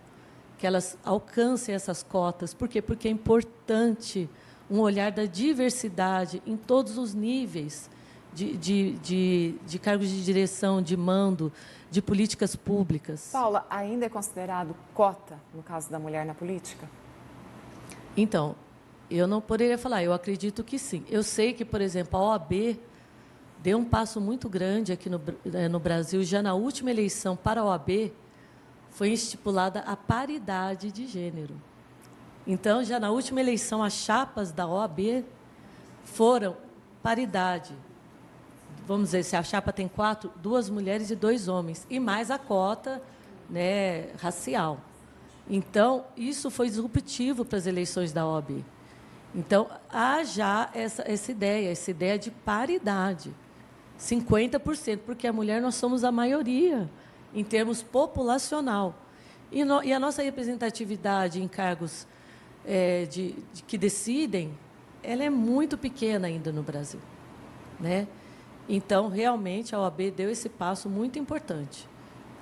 que elas alcancem essas cotas. Por quê? Porque é importante um olhar da diversidade em todos os níveis de cargos de direção, de mando, de políticas públicas. Paula, ainda é considerado cota, no caso da mulher na política? Então, eu não poderia falar, eu acredito que sim. Eu sei que, por exemplo, a OAB deu um passo muito grande aqui no Brasil. Já na última eleição para a OAB, foi estipulada a paridade de gênero. Então, já na última eleição, as chapas da OAB foram paridade. Vamos dizer, se a chapa tem 4, 2 mulheres e 2 homens, e mais a cota, né, racial. Então, isso foi disruptivo para as eleições da OAB. Então, há já essa ideia de paridade, 50%, porque a mulher nós somos a maioria, em termos populacional. E a nossa representatividade em cargos que decidem, ela é muito pequena ainda no Brasil, né? Então, realmente, a OAB deu esse passo muito importante,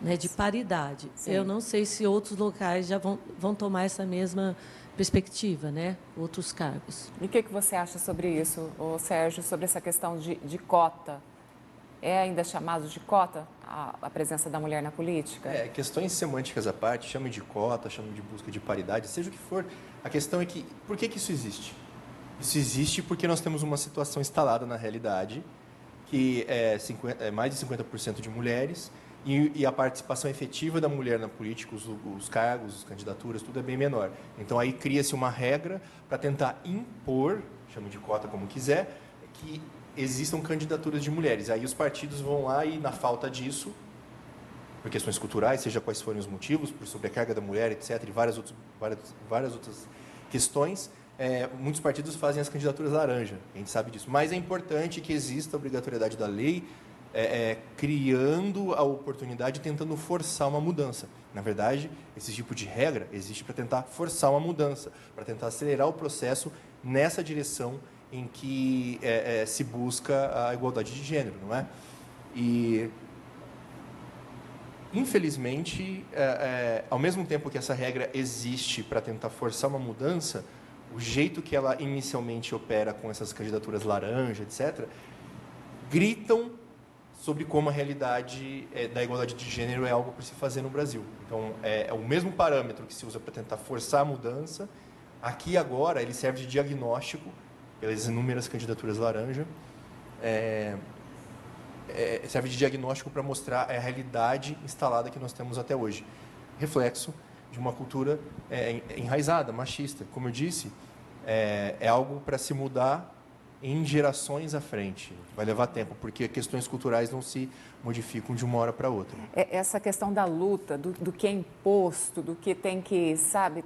né, de paridade. Sim. Eu não sei se outros locais já vão tomar essa mesma perspectiva, né, outros cargos. E o que você acha sobre isso, Sérgio, sobre essa questão de cota? É ainda chamado de cota a presença da mulher na política? Questões semânticas à parte, chame de cota, chame de busca de paridade, seja o que for. A questão é que, por que isso existe? Isso existe porque nós temos uma situação instalada na realidade, que é mais de 50% de mulheres, e a participação efetiva da mulher na política, os cargos, as candidaturas, tudo é bem menor. Então, aí cria-se uma regra para tentar impor, chame de cota como quiser, que existam candidaturas de mulheres. Aí os partidos vão lá e, na falta disso, por questões culturais, seja quais forem os motivos, por sobrecarga da mulher, etc., e várias outras questões, muitos partidos fazem as candidaturas laranja, a gente sabe disso. Mas é importante que exista a obrigatoriedade da lei, criando a oportunidade, tentando forçar uma mudança. Na verdade, esse tipo de regra existe para tentar forçar uma mudança, para tentar acelerar o processo nessa direção em que se busca a igualdade de gênero, não é? E, infelizmente, ao mesmo tempo que essa regra existe para tentar forçar uma mudança, o jeito que ela inicialmente opera com essas candidaturas laranja, etc., gritam sobre como a realidade da igualdade de gênero é algo para se fazer no Brasil. Então, é o mesmo parâmetro que se usa para tentar forçar a mudança. Aqui, agora, ele serve de diagnóstico pelas inúmeras candidaturas laranja, serve de diagnóstico para mostrar a realidade instalada que nós temos até hoje. Reflexo de uma cultura enraizada, machista. Como eu disse, é algo para se mudar em gerações à frente. Vai levar tempo, porque questões culturais não se modificam de uma hora para outra. Essa questão da luta, do que é imposto, do que tem que, sabe,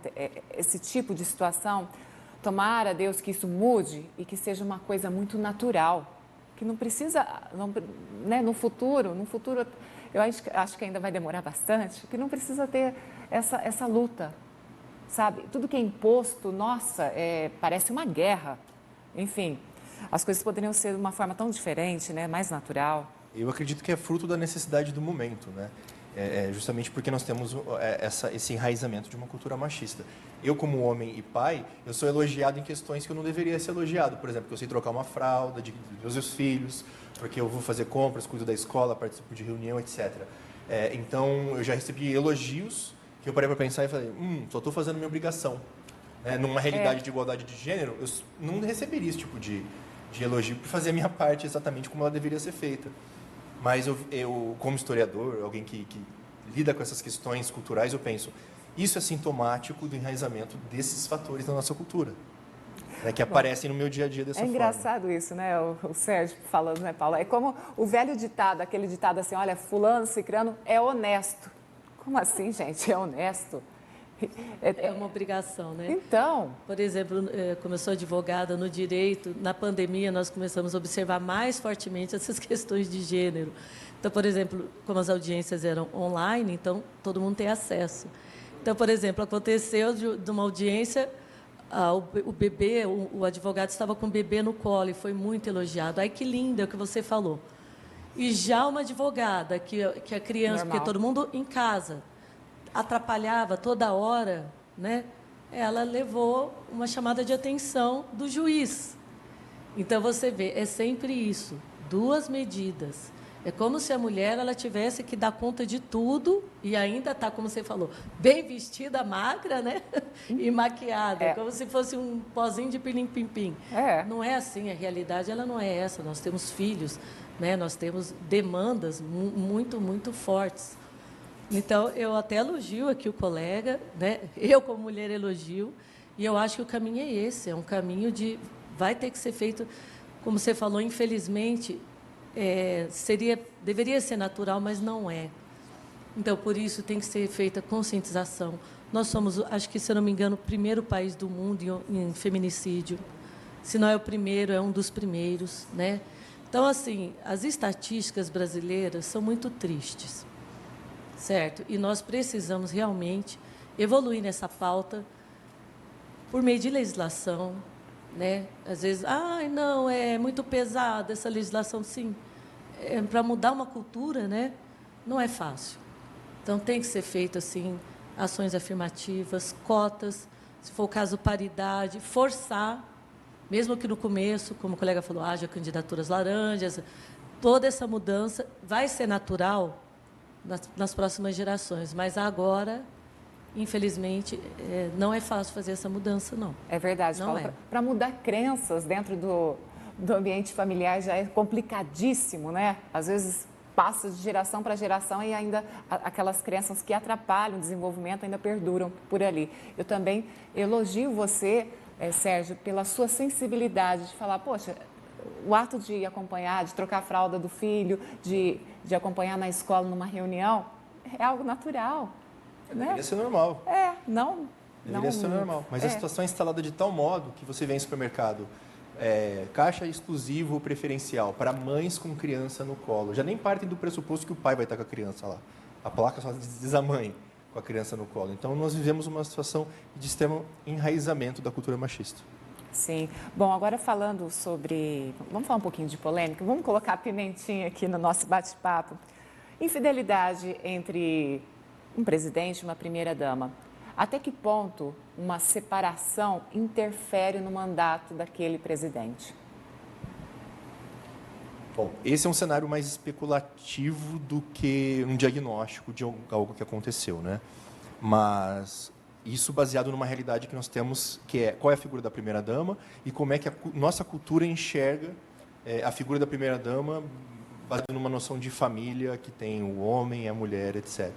esse tipo de situação, tomara, Deus, que isso mude e que seja uma coisa muito natural, que não precisa, né, no futuro, eu acho que ainda vai demorar bastante, que não precisa ter essa luta, sabe? Tudo que é imposto, nossa, parece uma guerra. Enfim, as coisas poderiam ser de uma forma tão diferente, né, mais natural. Eu acredito que é fruto da necessidade do momento, né? Justamente porque nós temos esse enraizamento de uma cultura machista. Eu, como homem e pai, eu sou elogiado em questões que eu não deveria ser elogiado. Por exemplo, que eu sei trocar uma fralda dos meus filhos, porque eu vou fazer compras, cuido da escola, participo de reunião, etc. Então, eu já recebi elogios que eu parei para pensar e falei, só estou fazendo minha obrigação. Numa realidade de igualdade de gênero, eu não receberia esse tipo de elogio por fazer a minha parte exatamente como ela deveria ser feita. Mas eu como historiador, alguém que lida com essas questões culturais, eu penso, isso é sintomático do enraizamento desses fatores da nossa cultura, que aparecem no meu dia a dia dessa forma. É engraçado isso, né, o Sérgio falando, né, Paulo? É como o velho ditado, aquele ditado assim, olha, fulano, cicrano é honesto. Como assim, gente? É honesto? É uma obrigação, né? Então... Por exemplo, como eu sou advogada no direito, na pandemia nós começamos a observar mais fortemente essas questões de gênero. Então, por exemplo, como as audiências eram online, então todo mundo tem acesso. Então, por exemplo, aconteceu de uma audiência, o bebê, o advogado estava com o bebê no colo e foi muito elogiado. Ai, que lindo, é o que você falou. E já uma advogada, que a criança, Normal. porque todo mundo em casa, atrapalhava toda hora, né? Ela levou uma chamada de atenção do juiz. Então, você vê, é sempre isso, 2 medidas. É como se a mulher ela tivesse que dar conta de tudo e ainda está, como você falou, bem vestida, magra, né? E maquiada, como se fosse um pozinho de pilim-pim-pim. Não é assim, a realidade ela não é essa. Nós temos filhos, né? Nós temos demandas muito, muito fortes. Então, eu até elogio aqui o colega, né? Eu, como mulher, elogio, e eu acho que o caminho é esse, é um caminho de... Vai ter que ser feito, como você falou, infelizmente, deveria ser natural, mas não é. Então, por isso, tem que ser feita conscientização. Nós somos, acho que, se eu não me engano, o primeiro país do mundo em feminicídio. Se não é o primeiro, é um dos primeiros, né? Então, assim, as estatísticas brasileiras são muito tristes. Certo? E nós precisamos realmente evoluir nessa pauta por meio de legislação, né? Às vezes, não, é muito pesada essa legislação. Sim, para mudar uma cultura, né? Não é fácil. Então, tem que ser feito, assim, ações afirmativas, cotas, se for o caso, paridade, forçar, mesmo que no começo, como o colega falou, haja candidaturas laranjas, toda essa mudança vai ser natural nas próximas gerações, mas agora, infelizmente, não é fácil fazer essa mudança, não. É verdade, Paulo. Para mudar crenças dentro do ambiente familiar já é complicadíssimo, né? Às vezes passa de geração para geração e ainda aquelas crenças que atrapalham o desenvolvimento ainda perduram por ali. Eu também elogio você, Sérgio, pela sua sensibilidade de falar, poxa, o ato de acompanhar, de trocar a fralda do filho, de acompanhar na escola numa reunião, é algo natural. Deveria ser normal. Deveria ser normal. Mas a situação é instalada de tal modo que você vê em supermercado, caixa exclusivo preferencial para mães com criança no colo. Já nem partem do pressuposto que o pai vai estar com a criança lá. A placa só diz a mãe com a criança no colo. Então, nós vivemos uma situação de extremo enraizamento da cultura machista. Sim. Bom, agora falando sobre... Vamos falar um pouquinho de polêmica? Vamos colocar a pimentinha aqui no nosso bate-papo. Infidelidade entre um presidente e uma primeira-dama. Até que ponto uma separação interfere no mandato daquele presidente? Bom, esse é um cenário mais especulativo do que um diagnóstico de algo que aconteceu, né? Mas... isso baseado numa realidade que nós temos, que é qual é a figura da primeira-dama e como é que a nossa cultura enxerga a figura da primeira-dama baseado numa noção de família que tem o homem, a mulher, etc.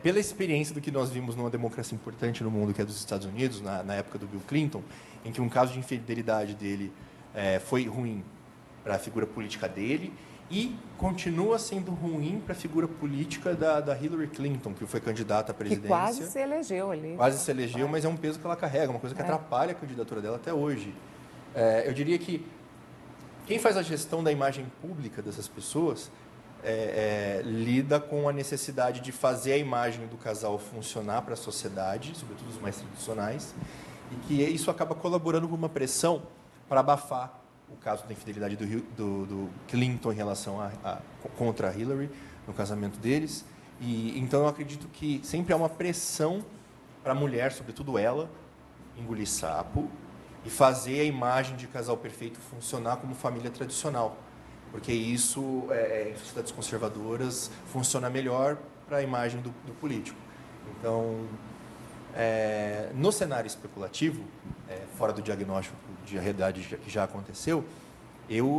Pela experiência do que nós vimos numa democracia importante no mundo, que é dos Estados Unidos, na época do Bill Clinton, em que um caso de infidelidade dele foi ruim para a figura política dele, e continua sendo ruim para a figura política da Hillary Clinton, que foi candidata à presidência. Que quase se elegeu ali. Quase se elegeu, mas é um peso que ela carrega, uma coisa que atrapalha a candidatura dela até hoje. Eu diria que quem faz a gestão da imagem pública dessas pessoas lida com a necessidade de fazer a imagem do casal funcionar para a sociedade, sobretudo os mais tradicionais, e que isso acaba colaborando com uma pressão para abafar o caso da infidelidade do Clinton em relação contra a Hillary, no casamento deles. E então eu acredito que sempre há uma pressão para a mulher, sobretudo ela, engolir sapo e fazer a imagem de casal perfeito funcionar como família tradicional. Porque isso, em sociedades conservadoras, funciona melhor para a imagem do político. Então, no cenário especulativo, fora do diagnóstico de realidade que já aconteceu,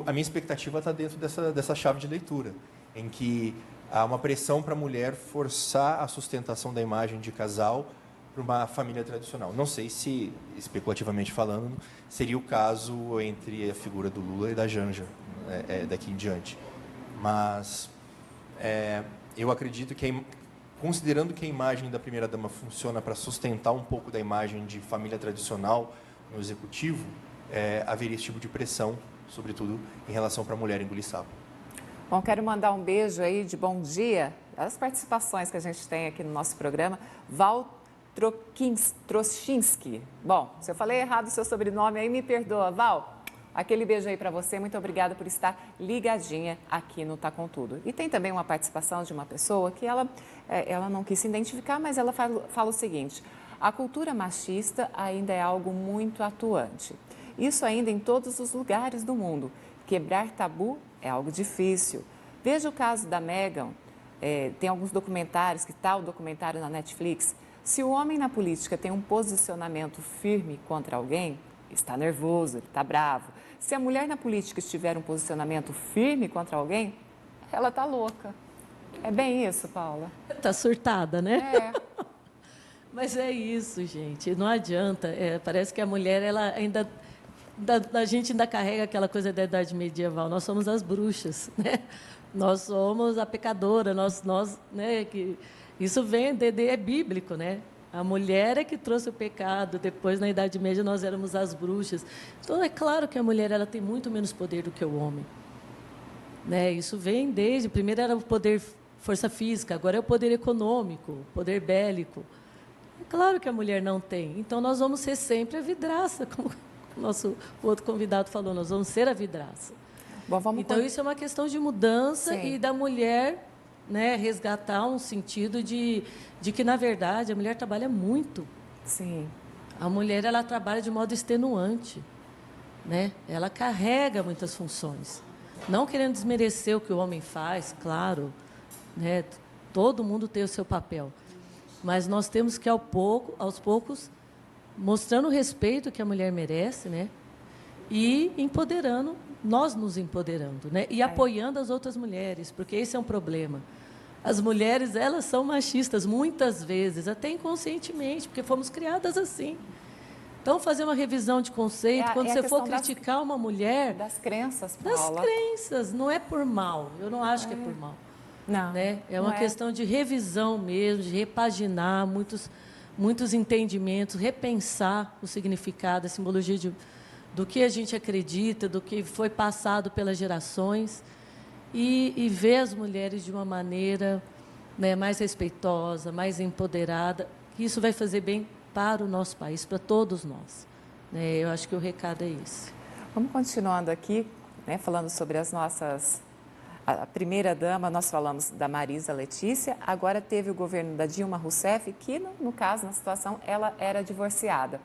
a minha expectativa está dentro dessa chave de leitura, em que há uma pressão para a mulher forçar a sustentação da imagem de casal para uma família tradicional. Não sei se, especulativamente falando, seria o caso entre a figura do Lula e da Janja, daqui em diante. Mas eu acredito que, considerando que a imagem da primeira-dama funciona para sustentar um pouco da imagem de família tradicional no executivo, haveria esse tipo de pressão, sobretudo em relação para a mulher engolir sapo. Bom, quero mandar um beijo aí de bom dia, as participações que a gente tem aqui no nosso programa. Val Trochinski. Bom, se eu falei errado o seu sobrenome aí, me perdoa. Val, aquele beijo aí para você. Muito obrigada por estar ligadinha aqui no Tá Com Tudo. E tem também uma participação de uma pessoa que ela não quis se identificar, mas ela fala o seguinte: a cultura machista ainda é algo muito atuante. Isso ainda em todos os lugares do mundo. Quebrar tabu é algo difícil. Veja o caso da Meghan. Tem alguns documentários, que tal documentário na Netflix. Se o homem na política tem um posicionamento firme contra alguém, está nervoso, ele está bravo. Se a mulher na política estiver um posicionamento firme contra alguém, ela está louca. É bem isso, Paula? Está surtada, né? Mas é isso, gente. Não adianta. Parece que a mulher, ela ainda... A gente ainda carrega aquela coisa da idade medieval. Nós somos as bruxas, né? Nós somos a pecadora. Né? Isso é bíblico, né? A mulher é que trouxe o pecado. Depois, na Idade Média, nós éramos as bruxas. Então, é claro que a mulher ela tem muito menos poder do que o homem. Né? Isso vem desde... Primeiro era o poder força física, agora é o poder econômico, poder bélico. É claro que a mulher não tem. Então, nós vamos ser sempre a vidraça, como o outro convidado falou, nós vamos ser a vidraça. Bom, então, isso é uma questão de mudança. Sim. E da mulher, né, resgatar um sentido de que, na verdade, a mulher trabalha muito. Sim. A mulher ela trabalha de modo extenuante. Né? Ela carrega muitas funções. Não querendo desmerecer o que o homem faz, claro. Né? Todo mundo tem o seu papel. Mas nós temos que, aos poucos, mostrando o respeito que a mulher merece, né? E empoderando, nós nos empoderando, né? E apoiando as outras mulheres, porque esse é um problema. As mulheres, elas são machistas, muitas vezes, até inconscientemente, porque fomos criadas assim. Então, fazer uma revisão de conceito, quando você for criticar uma mulher... Das crenças, Paula. Das crenças, não é por mal. Eu não acho que é por mal. Não. Né? É uma questão de revisão mesmo, de repaginar muitos entendimentos, repensar o significado, a simbologia do que a gente acredita, do que foi passado pelas gerações, e ver as mulheres de uma maneira, né, mais respeitosa, mais empoderada, que isso vai fazer bem para o nosso país, para todos nós. Né? Eu acho que o recado é esse. Vamos continuando aqui, né, falando sobre as nossas... A primeira-dama, nós falamos da Marisa Letícia, agora teve o governo da Dilma Rousseff, que, no caso, na situação, ela era divorciada.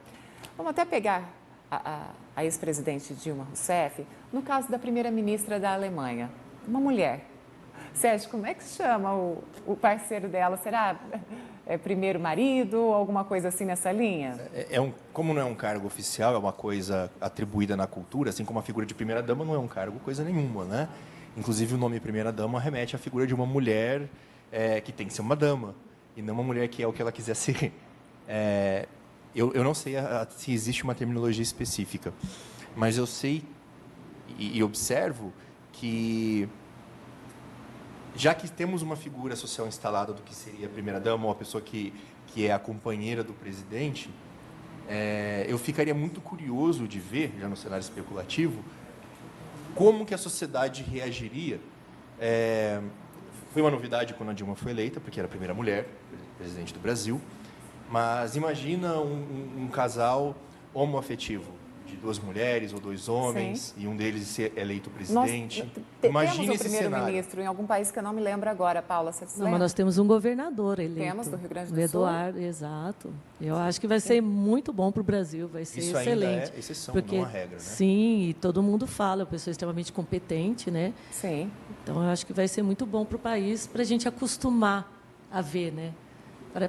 Vamos até pegar a ex-presidente Dilma Rousseff, no caso da primeira-ministra da Alemanha, uma mulher. Sérgio, como é que chama o parceiro dela? Será primeiro marido, alguma coisa assim nessa linha? Como não é um cargo oficial, é uma coisa atribuída na cultura, assim como a figura de primeira-dama não é um cargo coisa nenhuma, né? Inclusive, o nome primeira-dama remete à figura de uma mulher que tem que ser uma dama, e não uma mulher que é o que ela quiser ser. Eu não sei se existe uma terminologia específica, mas eu sei e observo que, já que temos uma figura social instalada do que seria a primeira-dama, ou a pessoa que é a companheira do presidente, eu ficaria muito curioso de ver, já no cenário especulativo, como que a sociedade reagiria. Foi uma novidade quando a Dilma foi eleita, porque era a primeira mulher presidente do Brasil, mas imagina um casal homoafetivo, de 2 mulheres ou 2 homens, Sim. e um deles ser eleito presidente. Imagine temos o primeiro-ministro em algum país que eu não me lembro agora, Paula, você se Não, lembra? mas nós temos um governador eleito. Temos, do Rio Grande do o Sul. Eduardo, exato. Eu acho que vai ser muito bom para o Brasil, vai ser Isso excelente. ainda é exceção, porque, não a regra, né? Sim, e todo mundo fala, é uma pessoa extremamente competente, né? Sim. Então, eu acho que vai ser muito bom para o país, para a gente acostumar a ver, né?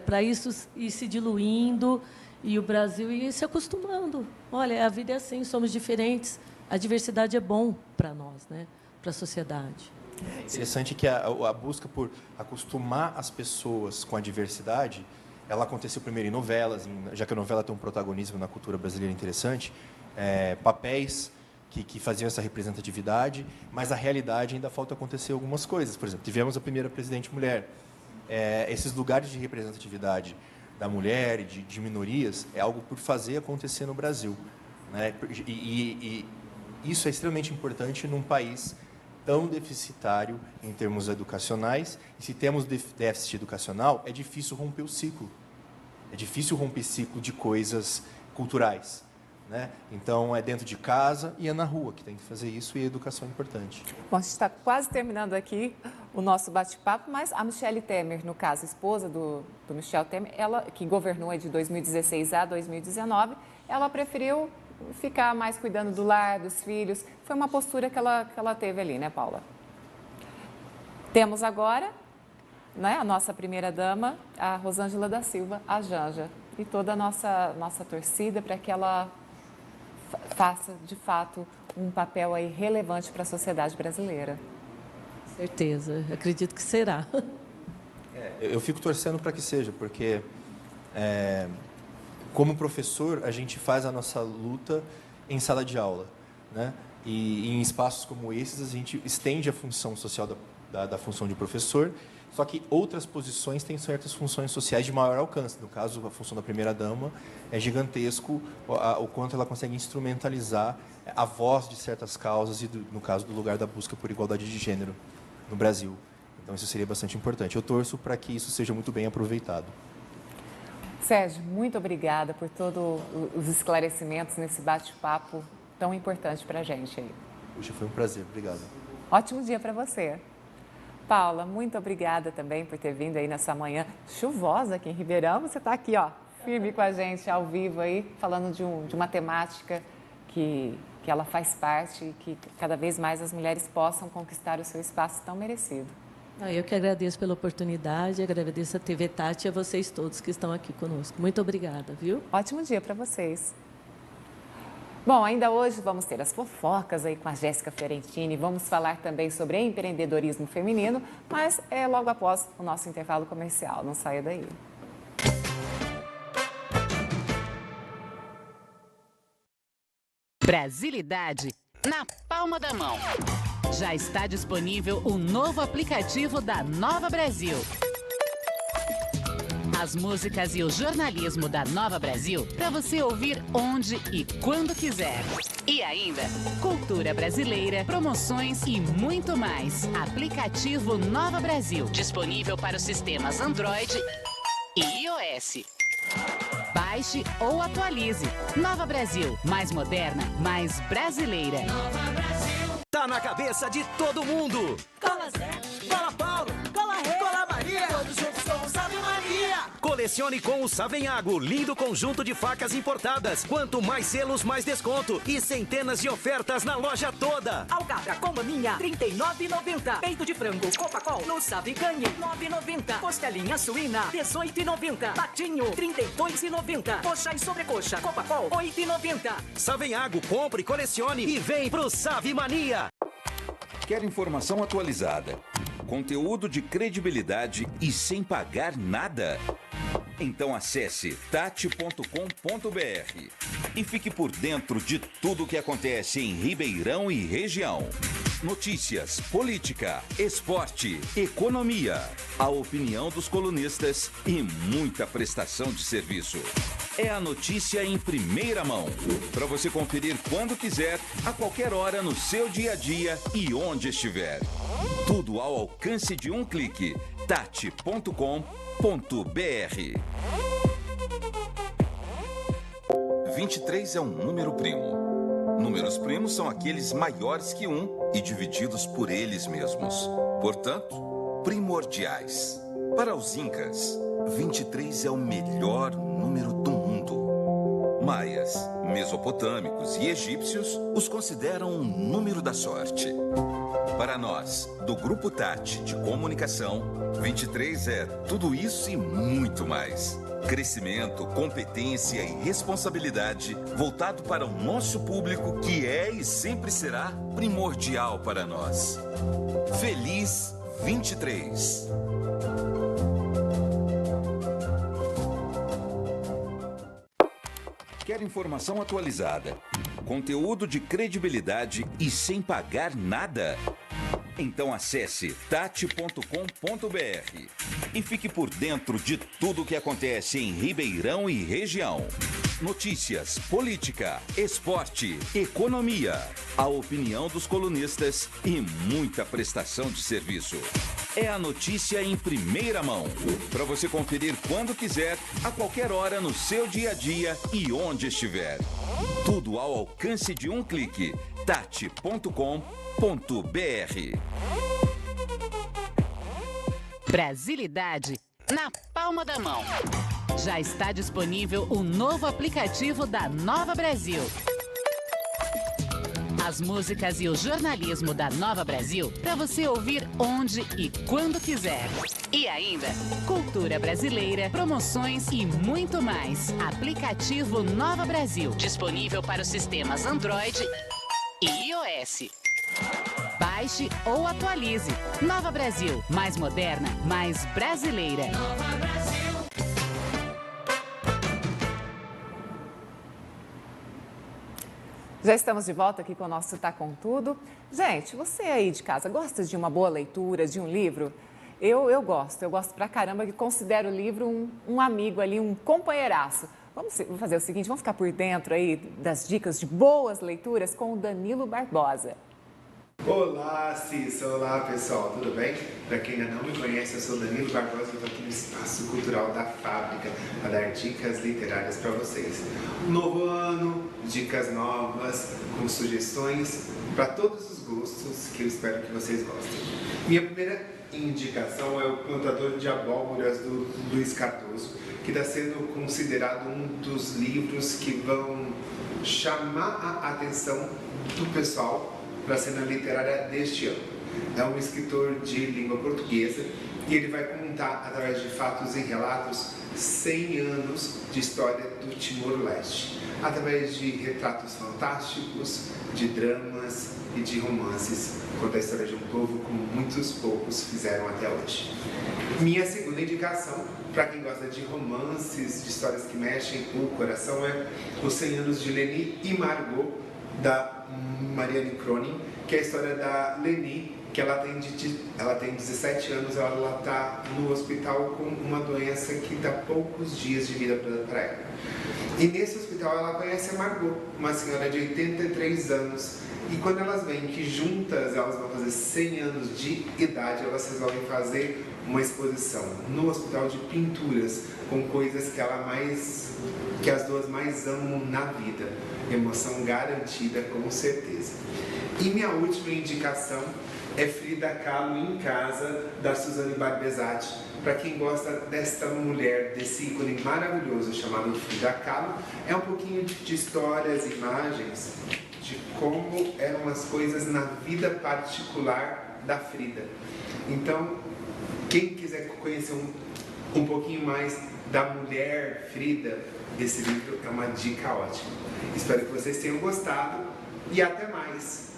Para isso ir se diluindo e o Brasil ir se acostumando. Olha, a vida é assim, somos diferentes. A diversidade é bom para nós, né? Para a sociedade. É interessante que a busca por acostumar as pessoas com a diversidade, ela aconteceu primeiro em novelas, já que a novela tem um protagonismo na cultura brasileira interessante, papéis que faziam essa representatividade, mas a realidade ainda falta acontecer algumas coisas. Por exemplo, tivemos a primeira presidente mulher. Esses lugares de representatividade da mulher e de minorias é algo por fazer acontecer no Brasil, né? E isso é extremamente importante num país tão deficitário em termos educacionais. E se temos déficit educacional, é difícil romper o ciclo. É difícil romper ciclo de coisas culturais, né? Então, é dentro de casa e é na rua que tem que fazer isso, e a educação é importante. Bom, a gente está quase terminando aqui o nosso bate-papo, mas a Michele Temer, no caso, esposa do Michel Temer, ela que governou de 2016 a 2019, ela preferiu ficar mais cuidando do lar, dos filhos. Foi uma postura que ela teve ali, né, Paula? Temos agora, né, a nossa primeira-dama, a Rosângela da Silva, a Janja, e toda a nossa torcida para que ela faça, de fato, um papel aí relevante para a sociedade brasileira. Certeza, acredito que será. Eu fico torcendo para que seja, porque, como professor, a gente faz a nossa luta em sala de aula, né? E em espaços como esses, a gente estende a função social da função de professor, só que outras posições têm certas funções sociais de maior alcance. No caso, a função da primeira-dama é gigantesco o quanto ela consegue instrumentalizar a voz de certas causas e, no caso, do lugar da busca por igualdade de gênero no Brasil. Então, isso seria bastante importante. Eu torço para que isso seja muito bem aproveitado. Sérgio, muito obrigada por todos os esclarecimentos nesse bate-papo tão importante para a gente aí. Puxa, foi um prazer. Obrigado. Ótimo dia para você. Paula, muito obrigada também por ter vindo aí nessa manhã chuvosa aqui em Ribeirão. Você está aqui, ó, firme com a gente, ao vivo aí, falando de uma temática que ela faz parte e que cada vez mais as mulheres possam conquistar o seu espaço tão merecido. Eu que agradeço pela oportunidade, agradeço a TV Tati e a vocês todos que estão aqui conosco. Muito obrigada, viu? Ótimo dia para vocês. Bom, ainda hoje vamos ter as fofocas aí com a Jéssica Fiorentini, vamos falar também sobre empreendedorismo feminino, mas é logo após o nosso intervalo comercial, não saia daí. Brasilidade na palma da mão. Já está disponível o novo aplicativo da Nova Brasil. As músicas e o jornalismo da Nova Brasil para você ouvir onde e quando quiser. E ainda, cultura brasileira, promoções e muito mais. Aplicativo Nova Brasil, disponível para os sistemas Android e iOS. Baixe ou atualize. Nova Brasil, mais moderna, mais brasileira. Nova Brasil. Tá na cabeça de todo mundo. Cola Zé, Cola Paulo, Cola Rei, Cola Maria. todos juntos com o Salve Maria. Colecione com o Savenhago, lindo conjunto de facas importadas. Quanto mais selos, mais desconto. E centenas de ofertas na loja toda. Alcatra com maminha, R$ 39,90. Peito de frango, Copacol, no Sabe Ganhe, R$ 9,90. Costelinha suína, R$ 18,90. Patinho, R$ 32,90. Coxa e sobrecoxa, Copacol, R$ 8,90. Savenhago, compre, colecione e vem pro Save Mania. Quer informação atualizada, conteúdo de credibilidade e sem pagar nada? Então acesse tati.com.br e fique por dentro de tudo o que acontece em Ribeirão e região. Notícias, política, esporte, economia, a opinião dos colunistas e muita prestação de serviço. É a notícia em primeira mão, para você conferir quando quiser, a qualquer hora no seu dia a dia e onde estiver. Tudo ao alcance de um clique. tati.com.br 23 é um número primo. Números primos são aqueles maiores que 1 e divididos por eles mesmos. Portanto, primordiais. Para os incas, 23 é o melhor número do mundo. Maias, mesopotâmicos e egípcios os consideram um número da sorte. Para nós, do Grupo Tati de Comunicação, 23 é tudo isso e muito mais. Crescimento, competência e responsabilidade voltado para o nosso público, que é e sempre será primordial para nós. Feliz 23! Quer informação atualizada, conteúdo de credibilidade e sem pagar nada? Então acesse tati.com.br e fique por dentro de tudo o que acontece em Ribeirão e região. Notícias, política, esporte, economia, a opinião dos colunistas e muita prestação de serviço. É a notícia em primeira mão, para você conferir quando quiser, a qualquer hora no seu dia a dia e onde estiver. Tudo ao alcance de um clique. tati.com.br. Brasilidade na palma da mão. Já está disponível o novo aplicativo da Nova Brasil. As músicas e o jornalismo da Nova Brasil para você ouvir onde e quando quiser. E ainda, cultura brasileira, promoções e muito mais. Aplicativo Nova Brasil, disponível para os sistemas Android e iOS. Baixe ou atualize. Nova Brasil, mais moderna, mais brasileira. Nova Brasil. Já estamos de volta aqui com o nosso Tá Com Tudo. Gente, você aí de casa gosta de uma boa leitura, de um livro? Eu gosto pra caramba, que considero o livro um amigo ali, um companheiraço. Vamos fazer o seguinte, vamos ficar por dentro aí das dicas de boas leituras com o Danilo Barbosa. Olá, Cissa! Olá, pessoal, tudo bem? Para quem ainda não me conhece, eu sou Danilo Barbosa e estou aqui no Espaço Cultural da Fábrica para dar dicas literárias para vocês. Um novo ano, dicas novas, com sugestões para todos os gostos que eu espero que vocês gostem. Minha primeira indicação é o Plantador de Abóboras, do Luiz Cardoso, que está sendo considerado um dos livros que vão chamar a atenção do pessoal para a cena literária deste ano. É um escritor de língua portuguesa e ele vai contar, através de fatos e relatos, 100 anos de história do Timor-Leste, através de retratos fantásticos, de dramas e de romances, conta a história de um povo como muitos poucos fizeram até hoje. Minha segunda indicação, para quem gosta de romances, de histórias que mexem com o coração, é Os 100 Anos de Leni e Margot, da Marianne Cronin, que é a história da Leni, que ela tem 17 anos, ela está no hospital com uma doença que dá poucos dias de vida para ela. E nesse hospital ela conhece a Margot, uma senhora de 83 anos, e quando elas veem que juntas elas vão fazer 100 anos de idade, elas resolvem fazer uma exposição no hospital de pinturas, com coisas que as duas mais amam na vida. Emoção garantida, com certeza. E minha última indicação é Frida Kahlo em Casa, da Suzane Barbesatti. Para quem gosta desta mulher, desse ícone maravilhoso chamado Frida Kahlo, é um pouquinho de histórias, imagens de como eram as coisas na vida particular da Frida. Então, quem quiser conhecer um pouquinho mais da mulher Frida, esse livro é uma dica ótima. Espero que vocês tenham gostado e até mais.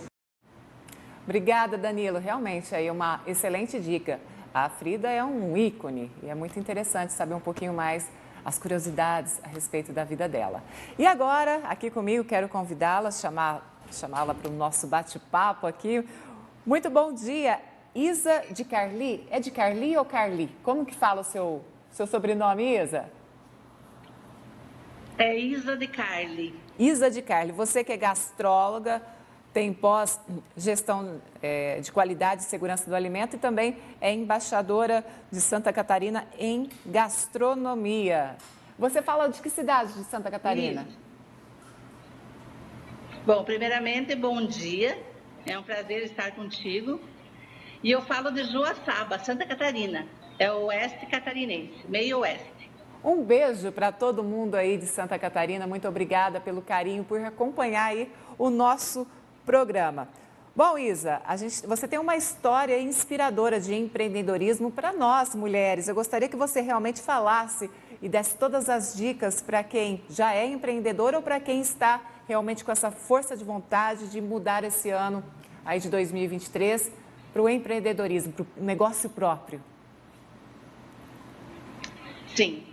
Obrigada, Danilo. Realmente, aí uma excelente dica. A Frida é um ícone e é muito interessante saber um pouquinho mais as curiosidades a respeito da vida dela. E agora, aqui comigo, quero convidá-la, chamá-la para o nosso bate-papo aqui. Muito bom dia, Isa de Carli. É de Carli ou Carli? Como que fala o seu sobrenome, Isa? É Isa de Carli. Isa de Carli, você que é gastróloga, tem pós-gestão de qualidade e segurança do alimento e também é embaixadora de Santa Catarina em gastronomia. Você fala de que cidade de Santa Catarina? Bom, primeiramente, bom dia. É um prazer estar contigo. E eu falo de Joaçaba, Santa Catarina. É o oeste catarinense, meio oeste. Um beijo para todo mundo aí de Santa Catarina. Muito obrigada pelo carinho, por acompanhar aí o nosso programa. Bom, Isa, você tem uma história inspiradora de empreendedorismo para nós, mulheres. Eu gostaria que você realmente falasse e desse todas as dicas para quem já é empreendedor ou para quem está realmente com essa força de vontade de mudar esse ano aí de 2023 para o empreendedorismo, para o negócio próprio. Sim.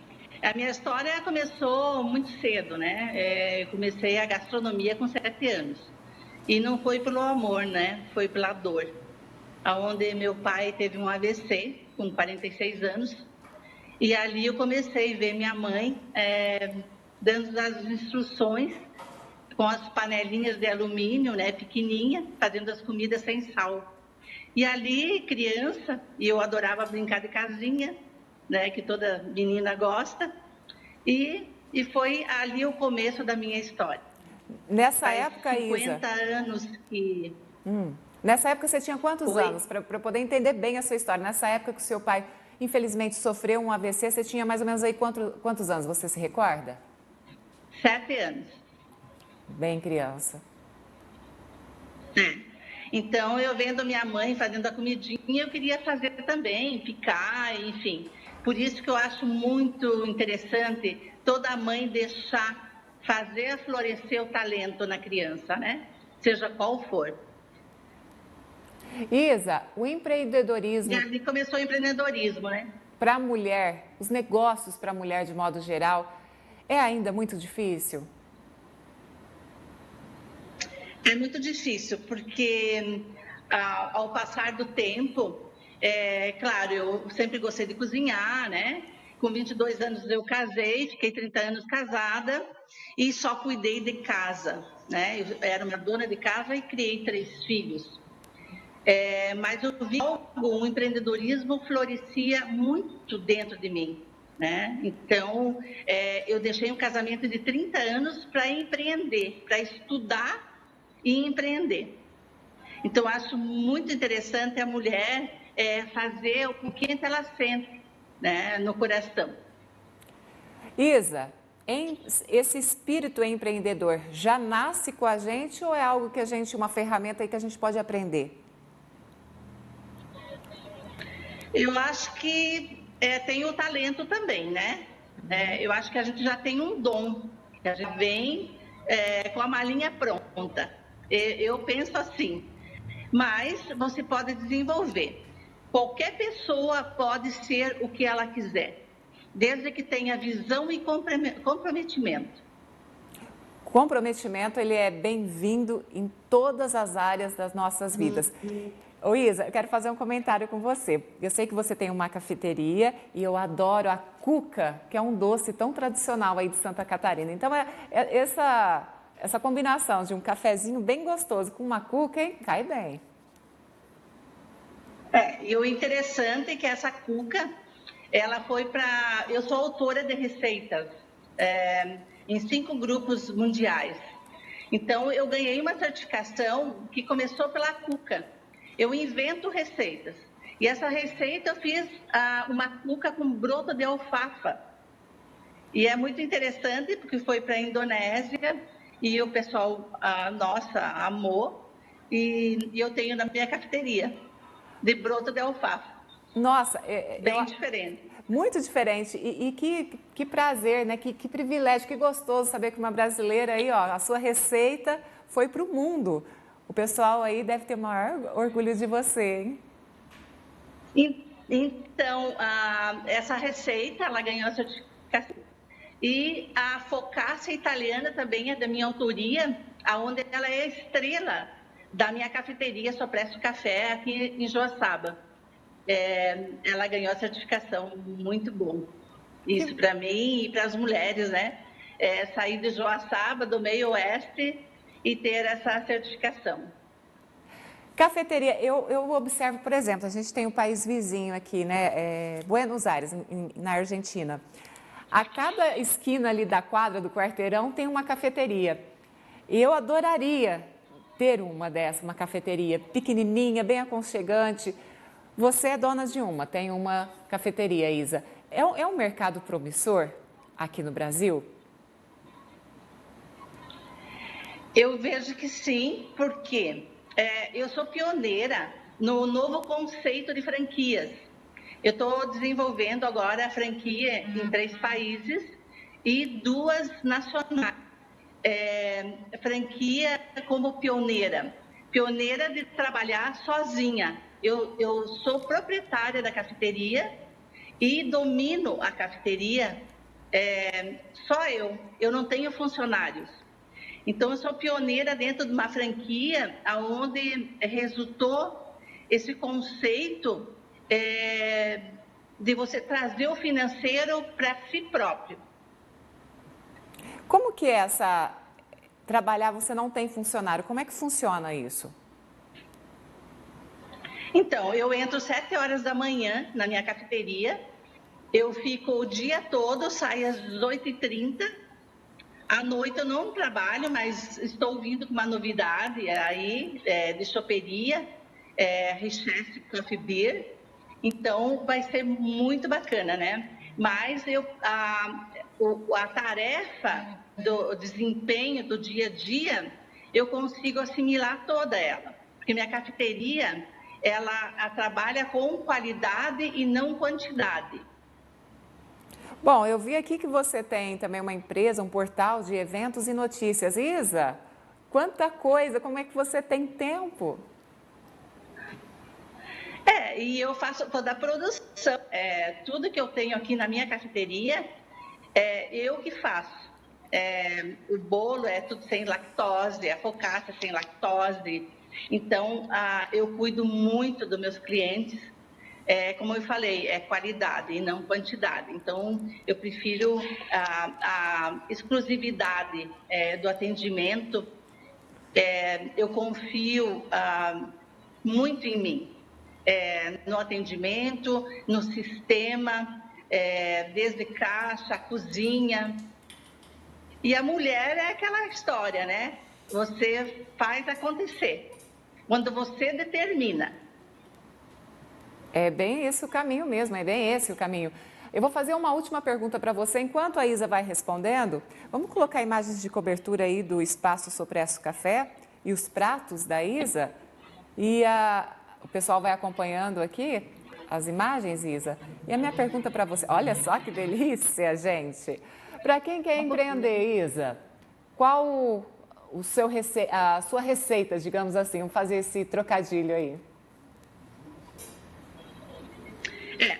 A minha história começou muito cedo, né? Eu comecei a gastronomia com 7 anos. E não foi pelo amor, né? Foi pela dor. Onde meu pai teve um AVC com 46 anos. E ali eu comecei a ver minha mãe dando as instruções com as panelinhas de alumínio, né? Pequenininha, fazendo as comidas sem sal. E ali, criança, e eu adorava brincar de casinha, né? Que toda menina gosta. E foi ali o começo da minha história. Nessa época, 50 anos que... Nessa época você tinha quantos anos? Para poder entender bem a sua história. Nessa época que o seu pai, infelizmente, sofreu um AVC, você tinha mais ou menos aí quantos anos? Você se recorda? 7 anos. Bem criança. Então, eu vendo minha mãe fazendo a comidinha, eu queria fazer também, picar, enfim. Por isso que eu acho muito interessante toda mãe deixar fazer florescer o talento na criança, né? Seja qual for. Isa, o empreendedorismo... E ali começou o empreendedorismo, né? Para a mulher, os negócios para a mulher de modo geral, é ainda muito difícil? É muito difícil, porque ao passar do tempo, claro, eu sempre gostei de cozinhar, né? Com 22 anos eu casei, fiquei 30 anos casada e só cuidei de casa, né? Eu era uma dona de casa e criei 3 filhos. Mas eu vi o empreendedorismo florescia muito dentro de mim, né? Então, eu deixei um casamento de 30 anos para empreender, para estudar e empreender. Então, acho muito interessante a mulher fazer o que ela sente, né, no coração. Isa, esse espírito empreendedor já nasce com a gente ou é algo que uma ferramenta aí que a gente pode aprender? Eu acho que tem o talento também, né? Eu acho que a gente já tem um dom, que a gente vem com a malinha pronta. Eu penso assim, mas você pode desenvolver. Qualquer pessoa pode ser o que ela quiser, desde que tenha visão e comprometimento. Comprometimento, ele é bem-vindo em todas as áreas das nossas vidas. Ô Isa, eu quero fazer um comentário com você. Eu sei que você tem uma cafeteria e eu adoro a cuca, que é um doce tão tradicional aí de Santa Catarina. Então, essa combinação de um cafezinho bem gostoso com uma cuca, hein? Cai bem. E o interessante é que essa cuca, ela foi para... Eu sou autora de receitas em 5 grupos mundiais. Então, eu ganhei uma certificação que começou pela cuca. Eu invento receitas. E essa receita eu fiz uma cuca com broto de alfafa. E é muito interessante porque foi para a Indonésia e o pessoal, nossa, amou. E eu tenho na minha cafeteria de broto de alfafa. Nossa, bem diferente. Muito diferente. E que prazer, né? Que privilégio, que gostoso saber que uma brasileira aí, ó, a sua receita foi para o mundo. O pessoal aí deve ter o maior orgulho de você, hein? Então, essa receita, ela ganhou a certificação. E a focaccia italiana também é da minha autoria, onde ela é a estrela da minha cafeteria, só presto café aqui em Joaçaba. Ela ganhou a certificação, muito bom. Isso para mim e para as mulheres, né? Sair de Joaçaba, do meio oeste, e ter essa certificação. Cafeteria, eu observo, por exemplo, a gente tem um país vizinho aqui, né? Buenos Aires, na Argentina. A cada esquina ali da quadra do quarteirão tem uma cafeteria. E eu adoraria ter uma dessa, uma cafeteria pequenininha, bem aconchegante. Você é dona de uma, tem uma cafeteria, Isa. É um mercado promissor aqui no Brasil? Eu vejo que sim, porque eu sou pioneira no novo conceito de franquias. Eu estou desenvolvendo agora a franquia em 3 países e 2 nacionais. Franquia como pioneira de trabalhar sozinha. Eu sou proprietária da cafeteria e domino a cafeteria, só eu não tenho funcionários. Então, eu sou pioneira dentro de uma franquia onde resultou esse conceito de você trazer o financeiro para si próprio. Como que é trabalhar, você não tem funcionário, como é que funciona isso? Então, eu entro 7 horas da manhã na minha cafeteria, eu fico o dia todo, saio às 18h30, à noite eu não trabalho, mas estou vindo com uma novidade aí, de choperia, Richesse Coffee Beer, então vai ser muito bacana, né? Mas a tarefa do desempenho do dia a dia, eu consigo assimilar toda ela, porque minha cafeteria, ela trabalha com qualidade e não quantidade. Bom, eu vi aqui que você tem também uma empresa, um portal de eventos e notícias. Isa, quanta coisa, como é que você tem tempo? E eu faço toda a produção, tudo que eu tenho aqui na minha cafeteria, eu que faço. O bolo é tudo sem lactose, a focaccia sem lactose. Então, eu cuido muito dos meus clientes. Como eu falei, é qualidade e não quantidade. Então, eu prefiro a exclusividade do atendimento. Eu confio muito em mim, no atendimento, no sistema, desde caixa, cozinha. E a mulher é aquela história, né? Você faz acontecer, quando você determina. É bem esse o caminho mesmo, é bem esse o caminho. Eu vou fazer uma última pergunta para você. Enquanto a Isa vai respondendo, vamos colocar imagens de cobertura aí do Espaço Sopresso Café e os pratos da Isa. E o pessoal vai acompanhando aqui as imagens, Isa. E a minha pergunta para você, olha só que delícia, gente. Para quem quer empreender, Isa, qual a sua receita, digamos assim, vamos fazer esse trocadilho aí?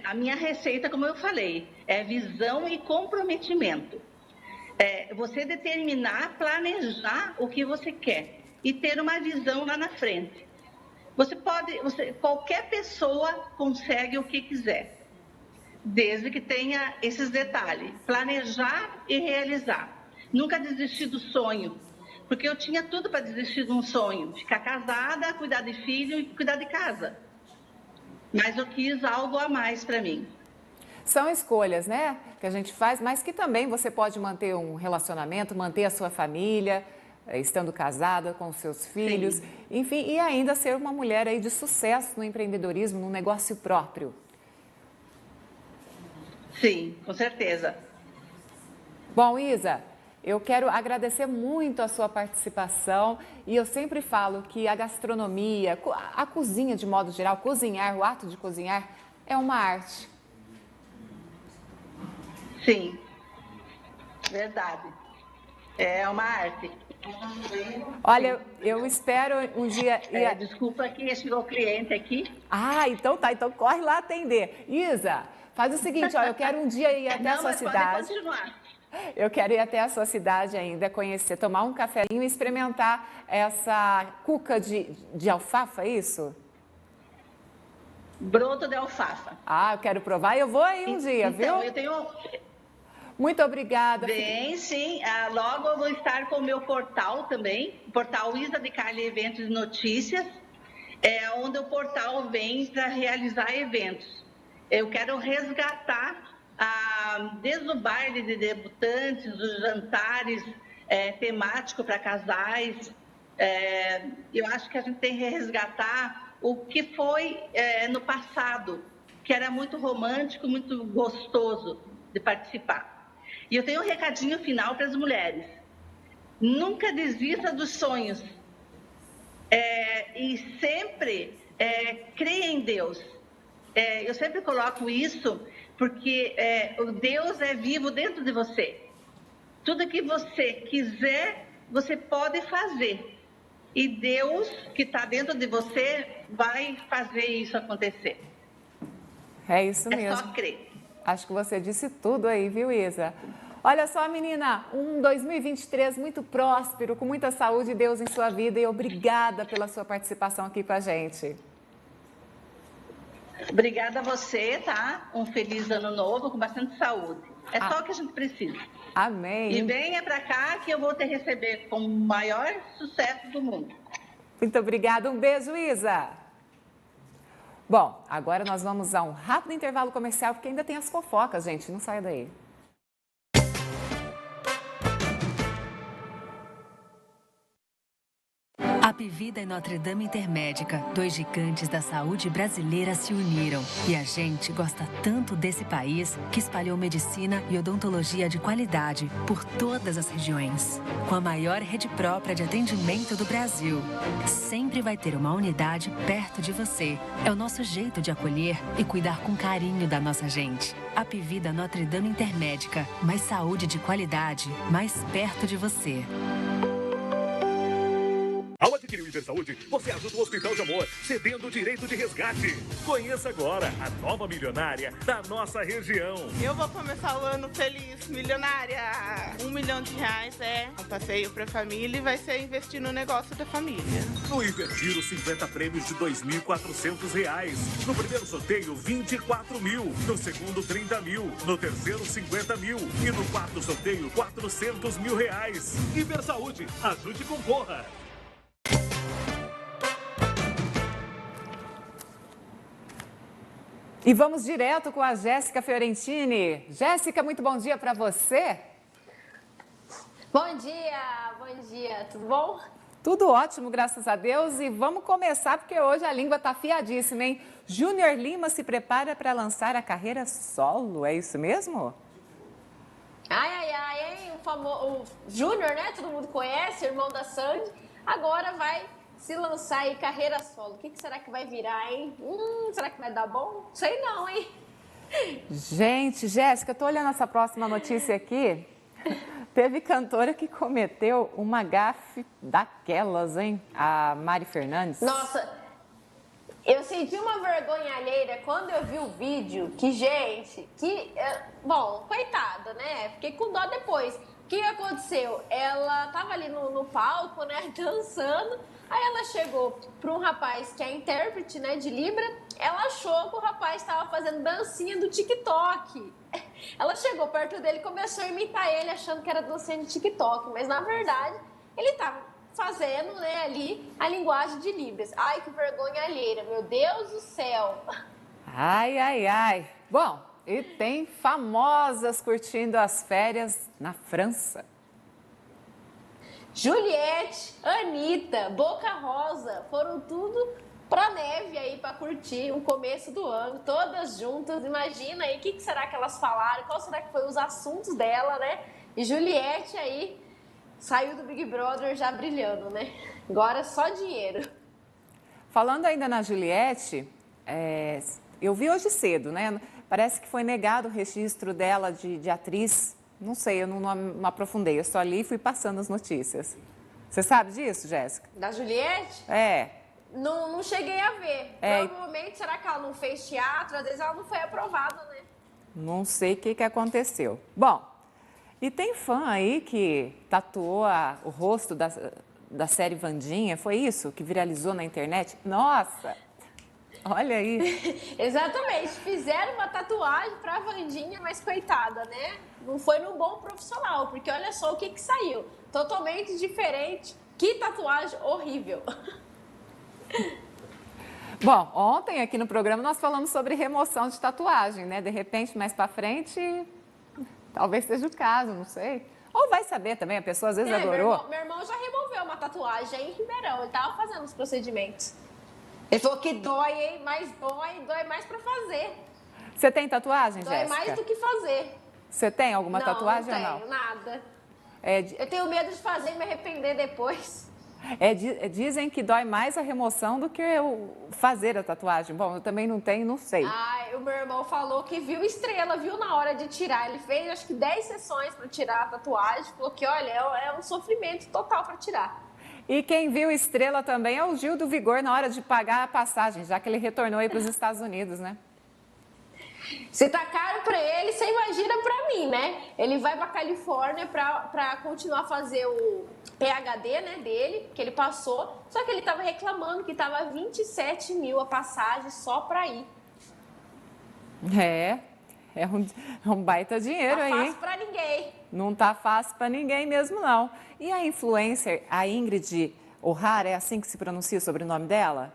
A minha receita, como eu falei, é visão e comprometimento. Você determinar, planejar o que você quer e ter uma visão lá na frente. Qualquer pessoa consegue o que quiser, desde que tenha esses detalhes, planejar e realizar. Nunca desistir do sonho, porque eu tinha tudo para desistir de um sonho, ficar casada, cuidar de filho e cuidar de casa. Mas eu quis algo a mais para mim. São escolhas, né, que a gente faz, mas que também você pode manter um relacionamento, manter a sua família, estando casada com os seus filhos, sim, enfim, e ainda ser uma mulher aí de sucesso no empreendedorismo, no negócio próprio. Sim, com certeza. Bom, Isa, eu quero agradecer muito a sua participação e eu sempre falo que a gastronomia, a cozinha de modo geral, cozinhar, o ato de cozinhar é uma arte. Sim, verdade. É uma arte. Olha, eu espero um dia... Desculpa que chegou o cliente aqui. Então tá, então corre lá atender. Isa, faz o seguinte, eu quero um dia ir até a sua cidade. Pode continuar. Eu quero ir até a sua cidade ainda, conhecer, tomar um cafezinho e experimentar essa cuca de alfafa, é isso? Broto de alfafa. Eu quero provar e eu vou aí um dia, viu? Então, eu tenho... Muito obrigada. Bem, sim. Logo eu vou estar com o meu portal também, o portal Isa de Carli Eventos e Notícias, onde o portal vem para realizar eventos. Eu quero resgatar desde o baile de debutantes, os jantares, temático para casais. Eu acho que a gente tem que resgatar o que foi no passado, que era muito romântico, muito gostoso de participar. E eu tenho um recadinho final para as mulheres. Nunca desista dos sonhos. E sempre creia em Deus. Eu sempre coloco isso porque o Deus é vivo dentro de você. Tudo que você quiser, você pode fazer. E Deus, que está dentro de você, vai fazer isso acontecer. É isso mesmo. É só crer. Acho que você disse tudo aí, viu, Isa? Olha só, menina, um 2023 muito próspero, com muita saúde e Deus em sua vida. E obrigada pela sua participação aqui com a gente. Obrigada a você, tá? Um feliz ano novo, com bastante saúde. É só o que a gente precisa. Amém. E venha para cá que eu vou te receber com o maior sucesso do mundo. Muito obrigada. Um beijo, Isa. Bom, agora nós vamos a um rápido intervalo comercial, porque ainda tem as fofocas, gente. Não saia daí. Apivida e Notre Dame Intermédica, 2 gigantes da saúde brasileira se uniram. E a gente gosta tanto desse país que espalhou medicina e odontologia de qualidade por todas as regiões. Com a maior rede própria de atendimento do Brasil. Sempre vai ter uma unidade perto de você. É o nosso jeito de acolher e cuidar com carinho da nossa gente. Apivida Notre Dame Intermédica, mais saúde de qualidade, mais perto de você. Ao adquirir o Hipersaúde, você ajuda o Hospital de Amor, cedendo o direito de resgate. Conheça agora a nova milionária da nossa região. Eu vou começar o ano feliz, milionária. R$1 milhão um passeio para a família e vai ser investir no negócio da família. No Hipergiro, 50 prêmios de R$2.400. No primeiro sorteio, 24 mil. No segundo, 30 mil. No terceiro, 50 mil. E no quarto sorteio, R$400 mil. Hipersaúde, ajude e concorra. E vamos direto com a Jéssica Fiorentini. Jéssica, muito bom dia para você. Bom dia, tudo bom? Tudo ótimo, graças a Deus. E vamos começar, porque hoje a língua tá afiadíssima, hein? Júnior Lima se prepara para lançar a carreira solo, é isso mesmo? Hein? O Júnior, né? Todo mundo conhece, irmão da Sandy. Agora vai se lançar aí carreira solo. O que será que vai virar, hein? Será que vai dar bom? Sei não, hein? Gente, Jéssica, eu tô olhando essa próxima notícia aqui. Teve cantora que cometeu uma gafe daquelas, hein? A Mari Fernandes. Nossa, eu senti uma vergonha alheia quando eu vi o vídeo. Bom, coitada, né? Fiquei com dó depois. O que aconteceu? Ela tava ali no palco, né, dançando. Aí ela chegou para um rapaz que é intérprete, né, de Libra. Ela achou que o rapaz estava fazendo dancinha do TikTok. Ela chegou perto dele e começou a imitar ele, achando que era dancinha de TikTok. Mas, na verdade, ele estava fazendo, né, ali a linguagem de Libras. Ai, que vergonha alheira, meu Deus do céu. Ai. Bom, e tem famosas curtindo as férias na França. Juliette, Anitta, Boca Rosa, foram tudo pra neve aí pra curtir o começo do ano, todas juntas. Imagina aí, o que será que elas falaram, qual será que foi os assuntos dela, né? E Juliette aí saiu do Big Brother já brilhando, né? Agora só dinheiro. Falando ainda na Juliette, eu vi hoje cedo, né? Parece que foi negado o registro dela de atriz. Não sei, eu não aprofundei, eu só li e fui passando as notícias. Você sabe disso, Jéssica? Da Juliette? Não cheguei a ver. Provavelmente, será que ela não fez teatro? Às vezes ela não foi aprovada, né? Não sei o que aconteceu. Bom, e tem fã aí que tatuou o rosto da série Wandinha, foi isso que viralizou na internet? Nossa! Olha aí. Exatamente, fizeram uma tatuagem pra Wandinha, mas coitada, né? Não foi no bom profissional, porque olha só o que saiu. Totalmente diferente. Que tatuagem horrível. Bom, ontem aqui no programa nós falamos sobre remoção de tatuagem, né? De repente, mais pra frente, talvez seja o caso, não sei. Ou vai saber também, a pessoa às vezes adorou. Meu irmão já removeu uma tatuagem em Ribeirão, ele tava fazendo os procedimentos. Ele falou que dói, hein? Mas dói mais pra fazer. Você tem tatuagem, Dói Jéssica? mais do que fazer. Você tem alguma tatuagem ou não? Não tenho, nada. Eu tenho medo de fazer e me arrepender depois. Dizem que dói mais a remoção do que o fazer a tatuagem. Bom, eu também não tenho, não sei. O meu irmão falou que viu estrela, viu na hora de tirar. Ele fez, acho que 10 sessões para tirar a tatuagem. Falou que, olha, é um sofrimento total para tirar. E quem viu estrela também é o Gil do Vigor na hora de pagar a passagem, já que ele retornou aí para os Estados Unidos, né? Se tá caro para ele, você imagina para mim, né? Ele vai para Califórnia para continuar a fazer o PhD, né, dele, que ele passou. Só que ele tava reclamando que tava 27 mil a passagem só para ir. É um baita dinheiro aí. Não tá fácil para ninguém. Não tá fácil para ninguém mesmo, não. E a influencer, a Ingrid O'Hara, é assim que se pronuncia o sobrenome dela?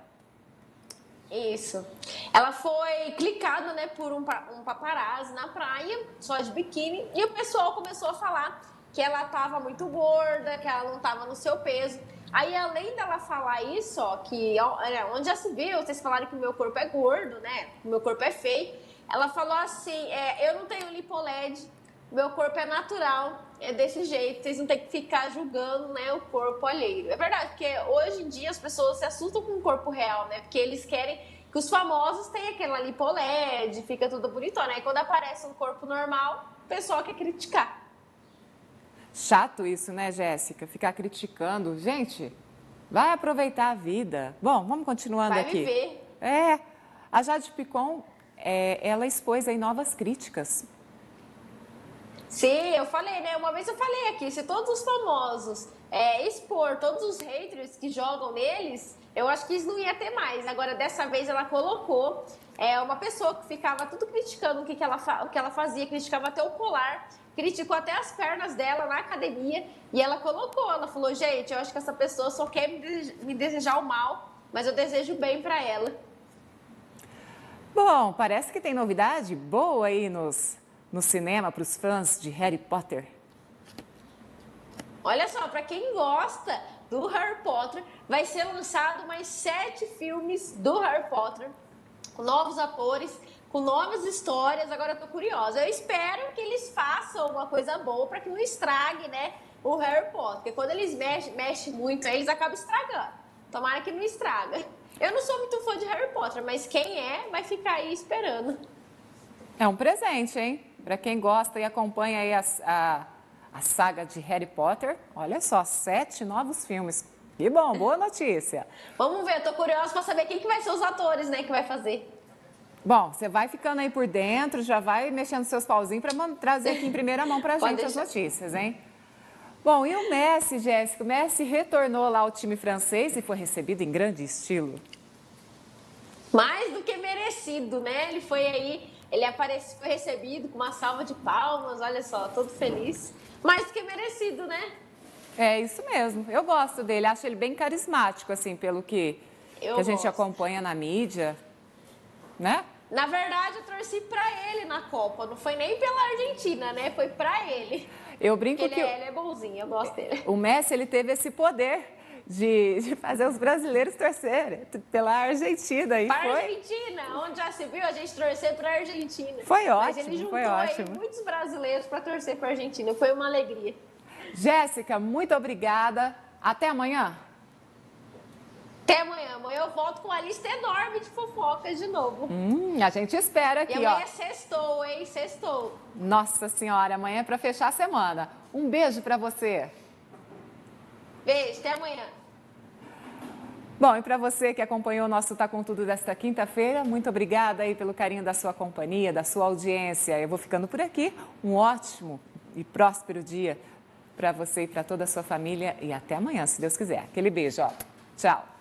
Isso. Ela foi clicada, né, por um paparazzi na praia, só de biquíni, e o pessoal começou a falar que ela estava muito gorda, que ela não estava no seu peso. Aí, além dela falar isso, ó, que onde já se viu, vocês falaram que o meu corpo é gordo, né, o meu corpo é feio, ela falou assim, eu não tenho lipoled, meu corpo é natural, é desse jeito, vocês não tem que ficar julgando, né, o corpo alheio. É verdade, porque hoje em dia as pessoas se assustam com o corpo real, né, porque eles querem que os famosos tenham aquela lipoled, fica tudo bonitão, né, e quando aparece um corpo normal, o pessoal quer criticar. Chato isso, né, Jéssica? Ficar criticando. Gente, vai aproveitar a vida. Bom, vamos continuando aqui. Vai viver. A Jade Picon, ela expôs aí novas críticas. Sim, eu falei, né? Uma vez eu falei aqui, se todos os famosos expor todos os haters que jogam neles, eu acho que isso não ia ter mais. Agora, dessa vez, ela colocou uma pessoa que ficava tudo criticando o que ela fazia, criticava até o colar, criticou até as pernas dela na academia, e ela falou, gente, eu acho que essa pessoa só quer me desejar o mal, mas eu desejo bem pra ela. Bom, parece que tem novidade boa aí no cinema para os fãs de Harry Potter. Olha só, para quem gosta do Harry Potter, vai ser lançado mais 7 filmes do Harry Potter, com novos atores, com novas histórias. Agora eu tô curiosa. Eu espero que eles façam uma coisa boa para que não estrague, né, o Harry Potter. Porque quando eles mexem muito, eles acabam estragando. Tomara que não estraga. Eu não sou muito fã de Harry Potter, mas quem vai ficar aí esperando. É um presente, hein? Para quem gosta e acompanha aí a saga de Harry Potter, olha só, 7 novos filmes. Que bom, boa notícia. Vamos ver, eu tô curiosa para saber quem que vai ser os atores, né, que vai fazer. Bom, você vai ficando aí por dentro, já vai mexendo seus pauzinhos para trazer aqui em primeira mão para a gente as notícias, hein? Bom, e o Messi, Jéssica? O Messi retornou lá ao time francês e foi recebido em grande estilo. Mais do que merecido, né? Ele foi aí, foi recebido com uma salva de palmas, olha só, todo feliz. Mais do que merecido, né? É isso mesmo. Eu gosto dele, acho ele bem carismático, assim, pelo que a gente acompanha na mídia, né? Na verdade, eu torci pra ele na Copa, não foi nem pela Argentina, né? Foi pra ele. Eu brinco ele que ele é bonzinho, eu gosto dele. O Messi, ele teve esse poder de fazer os brasileiros torcerem pela Argentina. E para a Argentina, onde já se viu a gente torcer para a Argentina. Foi ótimo, mas ele juntou aí muitos brasileiros para torcer para a Argentina. Foi uma alegria. Jéssica, muito obrigada. Até amanhã. Até amanhã. Amanhã eu volto com uma lista enorme de fofocas de novo. A gente espera aqui, e amanhã sextou, hein? Sextou. Nossa Senhora, amanhã é para fechar a semana. Um beijo para você. Beijo, até amanhã. Bom, e para você que acompanhou o nosso Tá Com Tudo desta quinta-feira, muito obrigada aí pelo carinho da sua companhia, da sua audiência. Eu vou ficando por aqui. Um ótimo e próspero dia para você e para toda a sua família. E até amanhã, se Deus quiser. Aquele beijo, ó. Tchau.